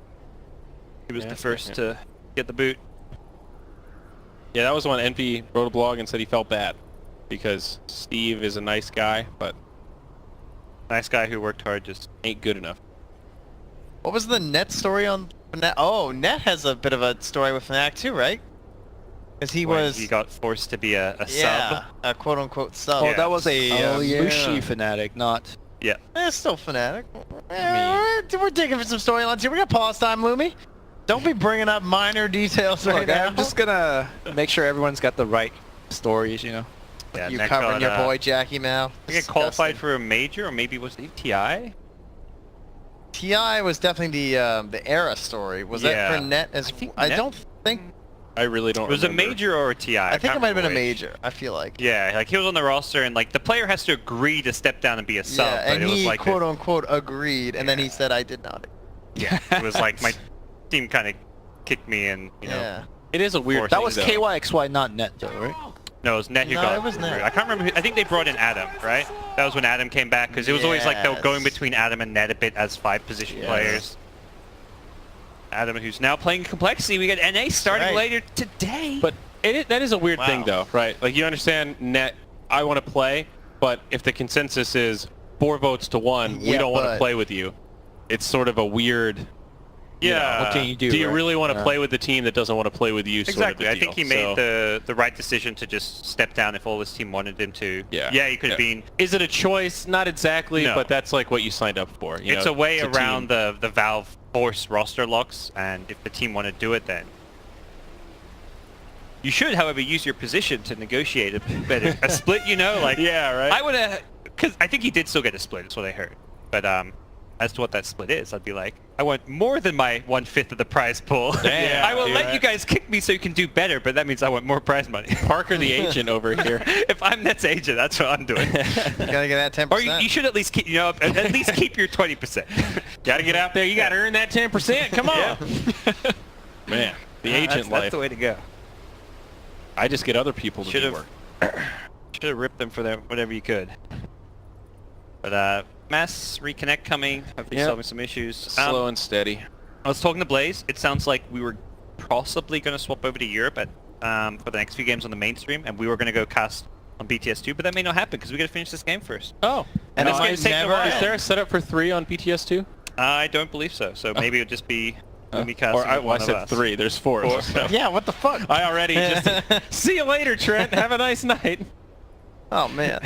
He was Yeah, the first yeah. to get the boot. Yeah, that was when Envy wrote a blog and said he felt bad because Steve is a nice guy, but Nice guy who worked hard. Just ain't good enough. What was the Net story on Fnatic? Oh, Net has a bit of a story with Fnatic too, right? Because he when was, he got forced to be a yeah, sub. a quote-unquote sub. Oh, Yeah. that was a Oh, yeah. Mushi fanatic, not. Yeah. It's still Fnatic. We're digging for some storylines here. We got pause time, Lumi. Don't be bringing up minor details right Look, now. I'm just gonna make sure everyone's got the right stories, you know. Yeah. You Nick covering got, your boy Jackie Mal. I think qualified for a major, or maybe was it TI? TI was definitely the era story. Was Yeah. that for Net as? I think I Net- don't think. I really don't It was a remember. major or a TI. I think it can't might have been a remember which. major. I feel like. Yeah, like he was on the roster, and like the player has to agree to step down and be a sub. Yeah, but and it was he like quote unquote agreed, and then he said, "I did not." yeah, it was like my team kind of kicked me, and you know. Yeah. It is a weird Force. thing, That was though. KYXY, not Net, though, right? No, it was Net who No, got. it was Net. I can't remember. I think they brought in Adam, right? That was when Adam came back because it was always like they were going Yes. between Adam and Net a bit as 5-position Yes. players. Adam, who's now playing Complexity, we got NA starting Right. later today. But that is a weird thing, Wow. though, right? Like, you understand Net, I want to play, but if the consensus is 4 votes to 1, we Yeah, don't want to but- play with you. it's sort of a weird. Yeah. What can you do? Do you right? really want to Yeah. play with the team that doesn't want to play with you? Exactly. Sort of I think he deal. made the right decision to just step down if all his team wanted him to. Yeah. Yeah, he could have been. Is it a choice? Not exactly, No. but that's like what you signed up for. You It's know, a way team. around the Valve force roster locks, and if the team want to do it, then you should, however, use your position to negotiate a split. You know, like Yeah, right. I would have, because I think he did still get a split. That's what I heard. But as to what that split is, I'd be like, I want more than my 1/5 of the prize pool. Damn, I will dude, let right. you guys kick me so you can do better, but that means I want more prize money. Parker the agent over here. If I'm Nets agent, that's what I'm doing. You gotta get that 10%. Or you should at least keep, you know, at least keep your 20%. Got to get out there. You got to earn that 10%. Come on. Man, the agent life. That's the way to go. I just get other people to do work. Should have ripped them for them whatever you could. But mass reconnect coming. Hopefully Yep. solving some issues. Slow and steady. I was talking to Blaze. It sounds like we were possibly going to swap over to Europe at for the next few games on the mainstream, and we were going to go cast on BTS2, but that may not happen because we got to finish this game first. Oh. And this I game's taking a never- while. Is there a setup for 3 on BTS2? I don't believe so. So maybe it'll just be me casting Or I, with one of said us. 3. There's 4 of us. So. Yeah, what the fuck? I already just... See you later, Trent. Have a nice night. Oh, man.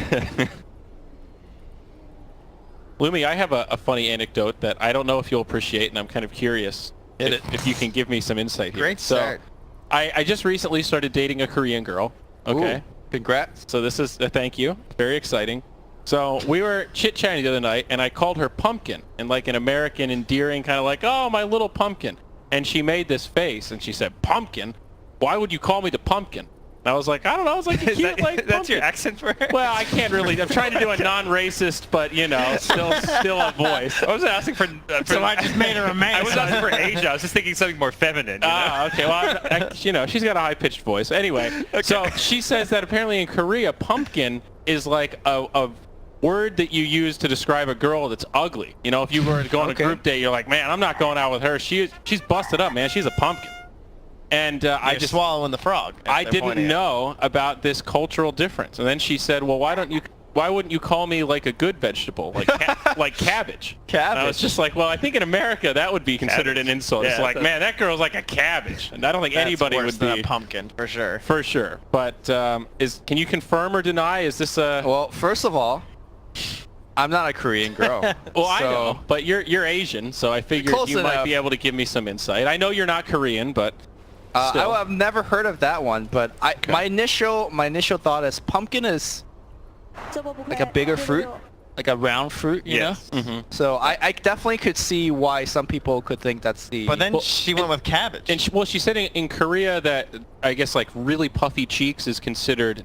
Lumi, I have a funny anecdote that I don't know if you'll appreciate, and I'm kind of curious if you can give me some insight here. Great start. So, I just recently started dating a Korean girl. Okay. Ooh, congrats. So this is a thank you. Very exciting. So we were chit-chatting the other night, and I called her Pumpkin, in like an American endearing kind of like, oh, my little pumpkin. And she made this face, and she said, Pumpkin? Why would you call me the Pumpkin? And I was like, I don't know. I was like, a cute, like, That's your pumpkin. accent for her? Well, I can't really. I'm trying to do a non-racist, but you know, still a voice. I was asking for So I just made her a man. I was asking for Asia. I was just thinking something more feminine. You know? Ah, okay. Well, you know, she's got a high-pitched voice. Anyway, so she says that apparently in Korea, pumpkin is like a word that you use to describe a girl that's ugly. You know, if you were to go on a group date, you're like, man, I'm not going out with her. She's busted up, man. She's a pumpkin. And I just swallowing the frog. I didn't know about this cultural difference. And then she said, well, why wouldn't you call me like a good vegetable, like like cabbage? And I was just like, well, I think in America that would be considered an insult. Yeah, it's like, man, that girl's like a cabbage. And I don't think anybody would than be a pumpkin for sure. for sure. But can you confirm or deny? Is this a Well, first of all, I'm not a Korean girl. well, I so- know, but you're Asian, so I figured Close you might enough. be able to give me some insight. I know you're not Korean, but still. I've never heard of that one, but my initial thought is pumpkin is like a bigger fruit, like a round fruit, you Yes. know? So I definitely could see why some people could think that's the... But then Well, she went with cabbage. And she said in Korea that I guess like really puffy cheeks is considered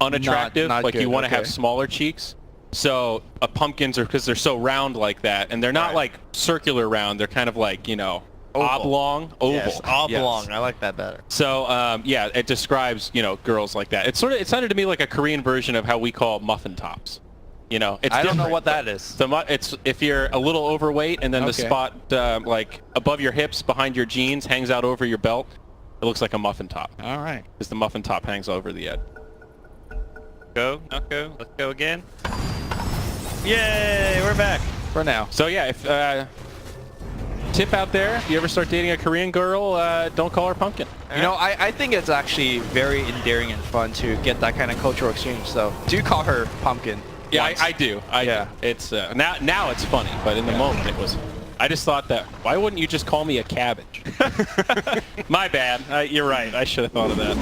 unattractive. Not like good, you want to have okay. smaller cheeks. So pumpkins are because they're so round like that, and they're not like circular round. They're kind of like, you know, oblong, oval. Yes, oblong. Yes. I like that better. So yeah, it describes, you know, girls like that. It sounded to me like a Korean version of how we call muffin tops. You know, it's I don't know different. what that is. It's if you're a little overweight and then the Okay. spot like above your hips, behind your jeans, hangs out over your belt. It looks like a muffin top. All right. Because the muffin top hangs over the edge. Go, not go. Let's go again. Yay, we're back. For now. So yeah, if tip out there, if you ever start dating a Korean girl, don't call her pumpkin. You know, I think it's actually very endearing and fun to get that kind of cultural exchange. So do call her pumpkin. Yeah, once. I do. Yeah. Do. It's now it's funny, but in the moment it was. I just thought that why wouldn't you just call me a cabbage? My bad. You're right. I should have thought of that.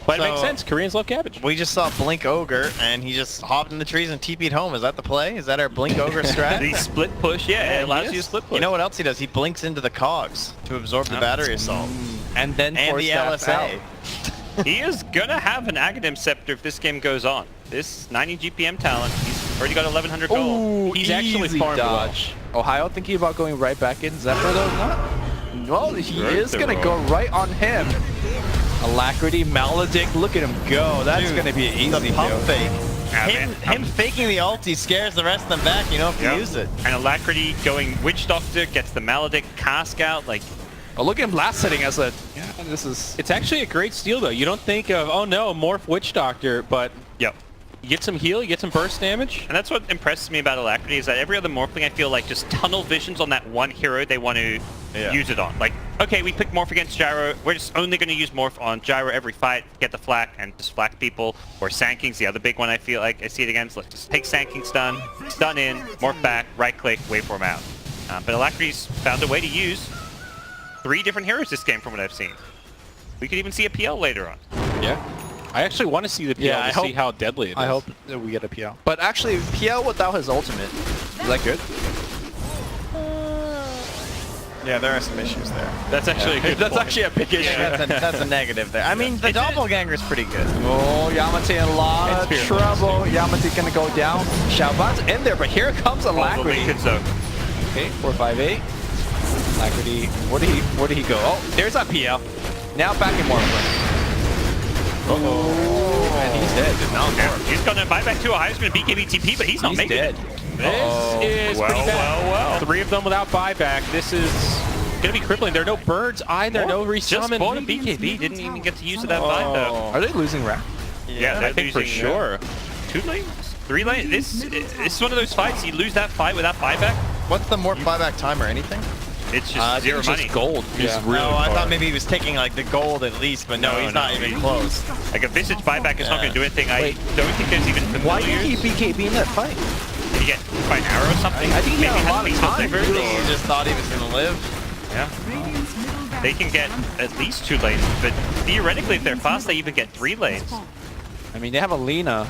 But it makes sense. Koreans love cabbage. We just saw Blink Ogre, and he just hopped in the trees and TP'd home. Is that the play? Is that our Blink Ogre strat? The split push, yeah, it allows you to split push. You know what else he does? He blinks into the cogs to absorb the battery assault. And then And force the that LSA. out. He is gonna have an Aghanim Scepter if this game goes on. This 90 GPM talent, he's already got 1100 gold. Ooh, He's actually easy farmed well. dodge. Ohio thinking about going right back in. Zephyr though not. Well, he Right is there, gonna bro. go right on him. Alacrity, Maledict, look at him go. That's Dude, gonna be an easy the pump kill. fake. Yeah, Him man. faking the ulti scares the rest of them back. You know if you Yep. use it. And Alacrity going Witch Doctor, gets the Maledict cask out, like, Oh, look at him last hitting as a. Yeah, this is. It's actually a great steal though. You don't think of oh no, morph witch doctor, but yep. You get some heal, you get some burst damage. And that's what impresses me about Alacrity is that every other Morphling I feel like just tunnel visions on that one hero they want to use it on. Like, okay, we picked Morph against Gyro. We're just only going to use Morph on Gyro every fight, get the flak, and just flak people. Or Sanking's the other big one I feel like I see it against. Let's just take Sanking's stun in, Morph back, right click, waveform out. But Alacrity's found a way to use 3 different heroes this game from what I've seen. We could even see a PL later on. Yeah. I actually want to see the PL to see how deadly it is. I hope that we get a PL. But actually, PL without his ultimate, is that good? Yeah, there are some issues there. That's actually a good That's point. actually a big issue. Yeah, that's a negative there. I mean, the doppelganger's pretty good. Oh, Yamate in a lot of It's trouble. Yamate gonna go down. Xiaoban's in there, but here comes Alacrity. Okay, 4-5-8. Alacrity, where did he go? Oh, there's that PL. Now back in Morphlin. Uh-oh. And he's dead. He's going to buy back to Ohio. He's going to BKB TP, but he's not making dead. it. This is pretty bad. Well. 3 of them without buyback. This is going to be crippling. There are no birds either, no resummon. Just bought a BKB. Didn't even get to use that buy though. Are they losing rack? Yeah, they're I think for losing, sure. 2 lanes? 3 lanes? This is one of those fights. You lose that fight without buyback. What's the Morph buyback time or anything? It's just zero it's money. just gold. It's really No, I far. thought maybe he was taking like the gold at least, but no, he's not even close. Like a Visage buyback is not going to do anything. I Wait. don't think there's even familiars. Why did he BKB in that fight? Did he get by an arrow or something? I think he had a lot of lethal time. fingers, He or- just thought he was gonna live. Yeah. They can get at least 2 lanes, but theoretically, if they're fast, they even get 3 lanes. I mean, they have a Lina.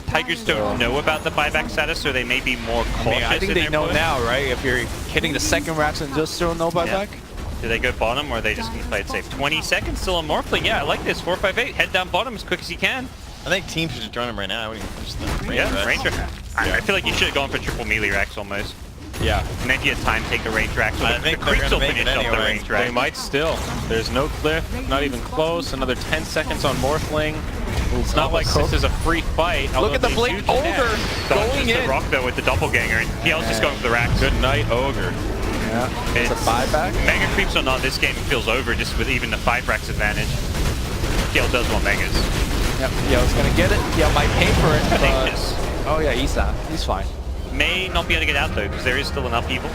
Tigers don't know about the buyback status, so they may be more cautious. I think in they their know push. now, right? If you're hitting the second racks and just still no buyback. Do they go bottom, or are they just going to play it safe? 20 seconds still on Morphling. Yeah, I like this. 4-5-8. Head down bottom as quick as you can. I think teams should just join him right now. I wouldn't even push the Yeah, Ranger. I feel like you should have gone for triple melee racks almost. Yeah. And then you had time to take the range racks. So I the think they're creeps gonna will make finish it off the anyway. range They rack. might still. There's no cliff, not even close. Another 10 seconds on Morphling. It's not like this is a free fight. Look at the Blink Ogre going The in. rock though with the doppelganger, and PL's just going for the racks. Good night, Ogre. Yeah. It's It's a buyback. Mega creeps or not, this game feels over just with even the 5 racks advantage. PL does want megas. Yep. Yo's gonna get it. Yo might pay for it. I think but- this Oh yeah, he's fine. may not be able to get out though, because there is still enough people.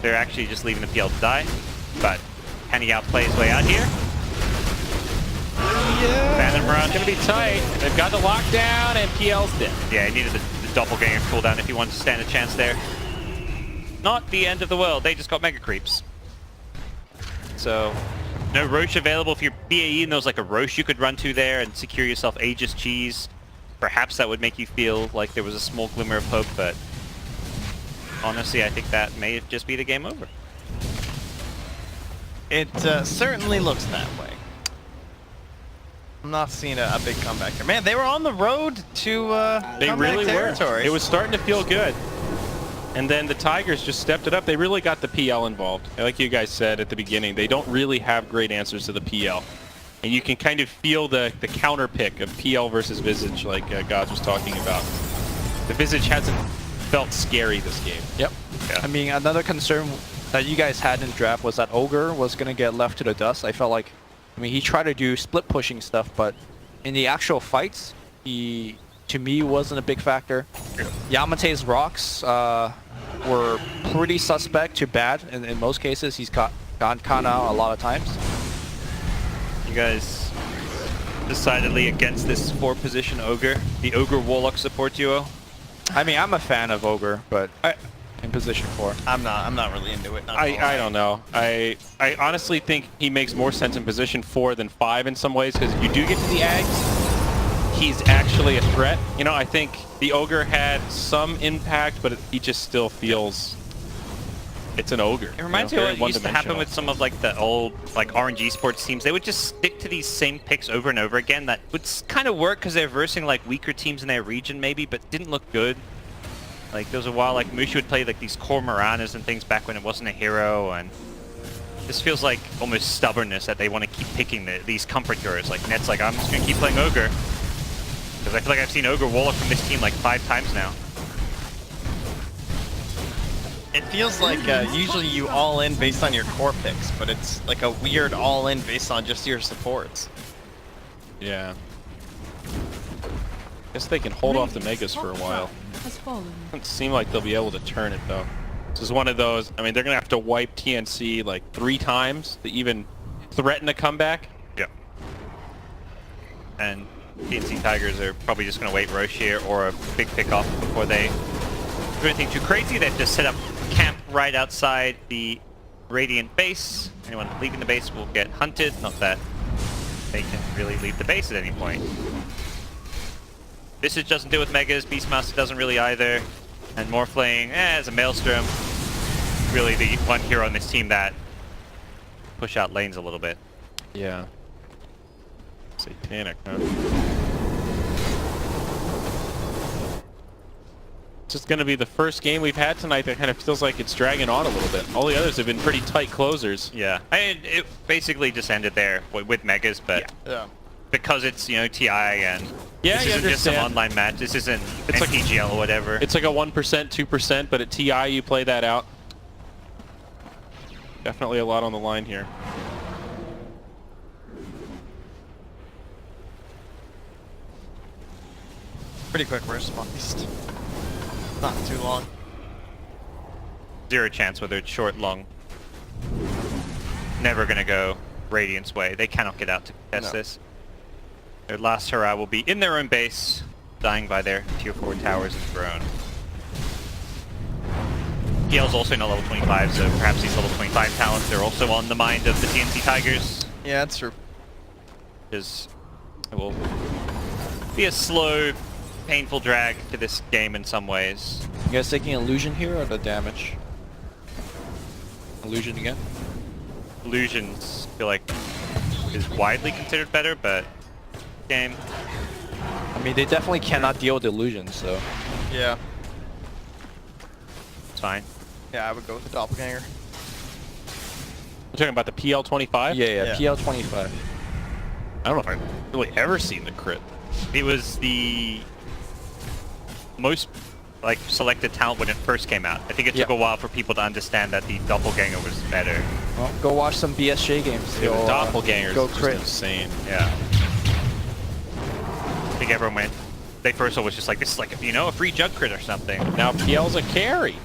They're actually just leaving the PL to die. But can he outplay his way out here? Yeah. Phantom Rush. It's going to be tight. They've got the lockdown, and PL's dead. Yeah, he needed the doppelganger cooldown if he wanted to stand a chance there. Not the end of the world. They just got mega creeps. So, no Roche available. If you're BAE and there's like a Roche you could run to there and secure yourself Aegis cheese, perhaps that would make you feel like there was a small glimmer of hope, but honestly, I think that may just be the game over. It certainly looks that way. I'm not seeing a big comeback here. Man, they were on the road to They comeback really were. territory. It was starting to feel good. And then the Tigers just stepped it up. They really got the PL involved. And like you guys said at the beginning, they don't really have great answers to the PL. And you can kind of feel the counter pick of PL versus Visage, like Gods was talking about. The Visage hasn't felt scary this game. Yep. Yeah. I mean, another concern that you guys had in the draft was that Ogre was going to get left to the dust. I felt like, I mean, he tried to do split pushing stuff, but in the actual fights, he, to me, wasn't a big factor. Yamate's rocks were pretty suspect to bad in most cases. He's gone out a lot of times. You guys decidedly against this 4-position Ogre, the Ogre Warlock support duo. I mean, I'm a fan of Ogre, but in position 4. I'm not really into it. not gonna I lie. don't know. I honestly think he makes more sense in position 4 than 5 in some ways, because if you do get to the Ags, he's actually a threat. You know, I think the Ogre had some impact, but he just still feels it's an Ogre. It reminds me of what used to happen with some of like the old like RNG sports teams. They would just stick to these same picks over and over again. That would kind of work because they're versing like weaker teams in their region maybe, but didn't look good. Like there was a while like Mushi would play like these core Maranas and things back when it wasn't a hero, and this feels like almost stubbornness that they want to keep picking these comfort heroes. Like Net's like, I'm just going to keep playing Ogre. Because I feel like I've seen Ogre Warlock from this team like 5 times now. It feels like usually you all in based on your core picks, but it's like a weird all in based on just your supports. Yeah. Guess they can hold off the Megas for a while. Has fallen. Doesn't seem like they'll be able to turn it though. This is one of those. I mean, they're gonna have to wipe TNC like 3 times to even threaten a comeback. Yeah. And TNC Tigers are probably just going to wait Roche here or a big pick-off before they do anything too crazy. They've just set up camp right outside the Radiant base. Anyone leaving the base will get hunted. Not that they can really leave the base at any point. Visage doesn't deal with Megas. Beastmaster doesn't really either. And Morphling, as a Maelstrom, really the one hero on this team that push out lanes a little bit. Yeah. Satanic, huh? It's just going to be the first game we've had tonight that kind of feels like it's dragging on a little bit. All the others have been pretty tight closers. Yeah, it basically just ended there with Megas, but Yeah. because it's, you know, TI and Yeah, this you isn't just some understand. online match. This isn't It's like- NPGL or whatever. It's like a 1%, 2%, but at TI you play that out. Definitely a lot on the line here. Pretty quick response. Not too long. Zero chance whether it's short, long. Never gonna go Radiant's way. They cannot get out to contest this. Their last hurrah will be in their own base, dying by their tier 4 towers and drone. PL's also not level 25, so perhaps these level 25 talents are also on the mind of the TNC Tigers. Yeah, that's true. Because it will be a slow, painful drag to this game in some ways. You guys taking illusion here or the damage? Illusion again? Illusions, I feel like, is widely considered better, but game. I mean, they definitely cannot deal with illusions, so. Yeah. It's fine. Yeah, I would go with the doppelganger. We're talking about the PL25? Yeah, Yeah. PL25. I don't know if I've really ever seen the crit. It was the most like selected talent when it first came out. I think it took Yeah. a while for people to understand that the doppelganger was better. Well, go watch some BSJ games. Yeah, the You'll, doppelgangers go is just crit. insane. Yeah. I think everyone went. They first was just like, this is like, you know, a free jug crit or something. Now PL's a carry.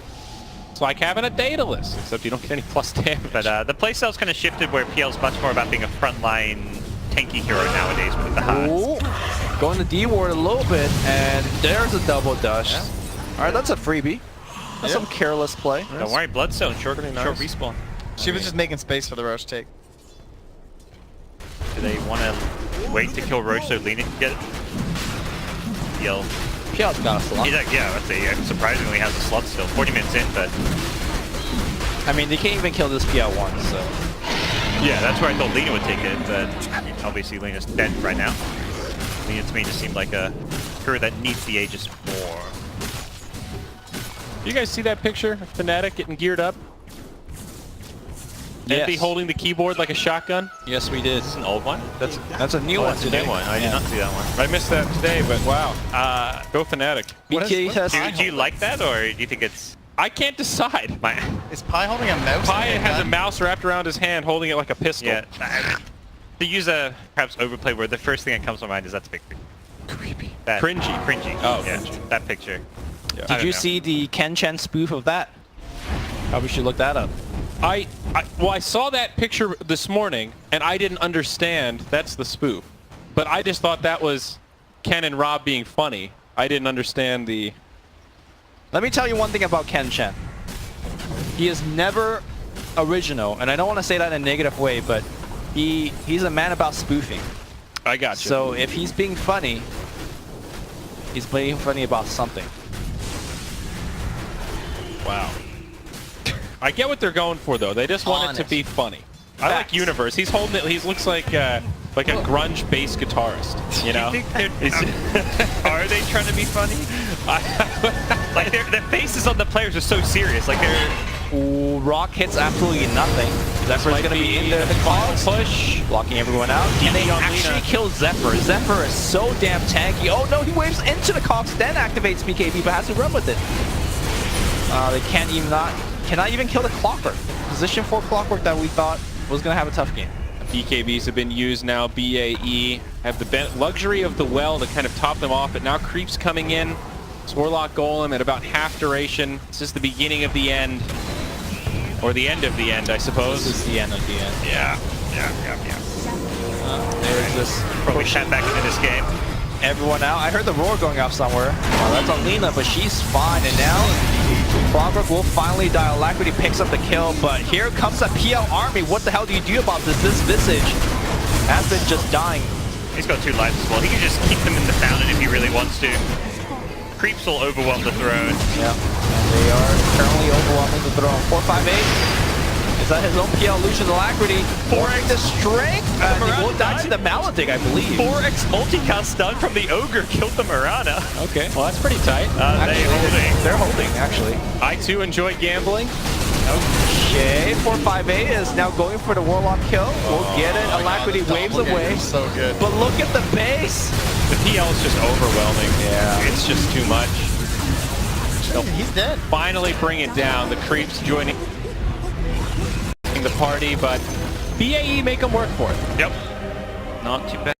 It's like having a data list, except you don't get any plus damage. But the playstyle's kind of shifted where PL's much more about being a frontline tanky hero nowadays with the hearts. Ooh, going to D-ward a little bit, and there's a double dash. All right, that's a freebie. That's some careless play. Don't worry, Bloodstone, short Pretty short nice. respawn. She was just making space for the Roche take. Do they want to wait to kill Roche so Lena can get it? PL. PL's got a slot. Yeah, let's say surprisingly has a slot still. 40 minutes in, but I mean, they can't even kill this PL1, so. yeah, that's where I thought Lena would take it, but obviously Lena's dead right now. Lena to me just seemed like a hero that needs the Aegis more. You guys see that picture of Fnatic getting geared up? Yes. Empty holding the keyboard like a shotgun? Yes, we did. Is this an old one? That's a new one That's a today. new one. I did not see that one. I missed that today, but wow. Go Fnatic. BK has. Do you like that, or do you think it's I can't decide. my? Is Pi holding a mouse? Pi in the has a gun? mouse wrapped around his hand, holding it like a pistol. Yeah. To use a perhaps overplay word, the first thing that comes to my mind is that picture. Creepy. That Cringy. Cringy. Oh, yeah. cringy. That picture. Yeah. I Did don't you know. see the Ken Chen spoof of that? Probably should look that up. Well, I saw that picture this morning, and I didn't understand that's the spoof. But I just thought that was Ken and Rob being funny. I didn't understand the... Let me tell you one thing about Ken Chen. He is never original, and I don't want to say that in a negative way, but he's a man about spoofing. I got you. So if he's being funny, he's being funny about something. Wow. I get what they're going for, though. They just want it to be funny. I like Facts. Universe. He looks like a grunge bass guitarist. You know? Do you think they're, are they trying to be funny? Like their faces on the players are so serious. Like they're Ooh, Rock hits absolutely nothing. Zephyr's might going to be in there. the final Clogs, push. blocking everyone out. And they on actually Lena. kill Zephyr. Zephyr is so damn tanky. Oh no, he waves into the Cox, then activates BKB, but has to run with it. They cannot even kill the Clockwork. Position 4 Clockwork that we thought was going to have a tough game. BKBs have been used now. BAE have the luxury of the well to kind of top them off, but now creeps coming in. It's Warlock Golem at about half duration. This is the beginning of the end. Or the end of the end, I suppose. This is the end of the end. Yeah. There's this Probably push. head back into this game. Everyone out. I heard the roar going off somewhere. Oh, that's Alina, but she's fine. And now Clockwork will finally die. Alacrity picks up the kill, but here comes a PL army. What the hell do you do about this? This Visage has been just dying. He's got 2 lives as well. He can just keep them in the fountain if he really wants to. Creeps will overwhelm the throne. Yeah, and they are currently overwhelming the throne. 458. Is that his own PL Lucian Alacrity? 4x the strength. He will die to the Maledict, I believe. 4x multicast stun from the Ogre killed the Mirana. Okay, well, that's pretty tight. They're holding, actually. I, too, enjoy gambling. Okay, 458 is now going for the Warlock kill. We'll get it. Alacrity waves away. So good. But look at the base. The PL is just overwhelming. Yeah. It's just too much. He's dead. Finally bring it down. The creeps joining the party, but BAE make them work for it. Yep. Not too bad.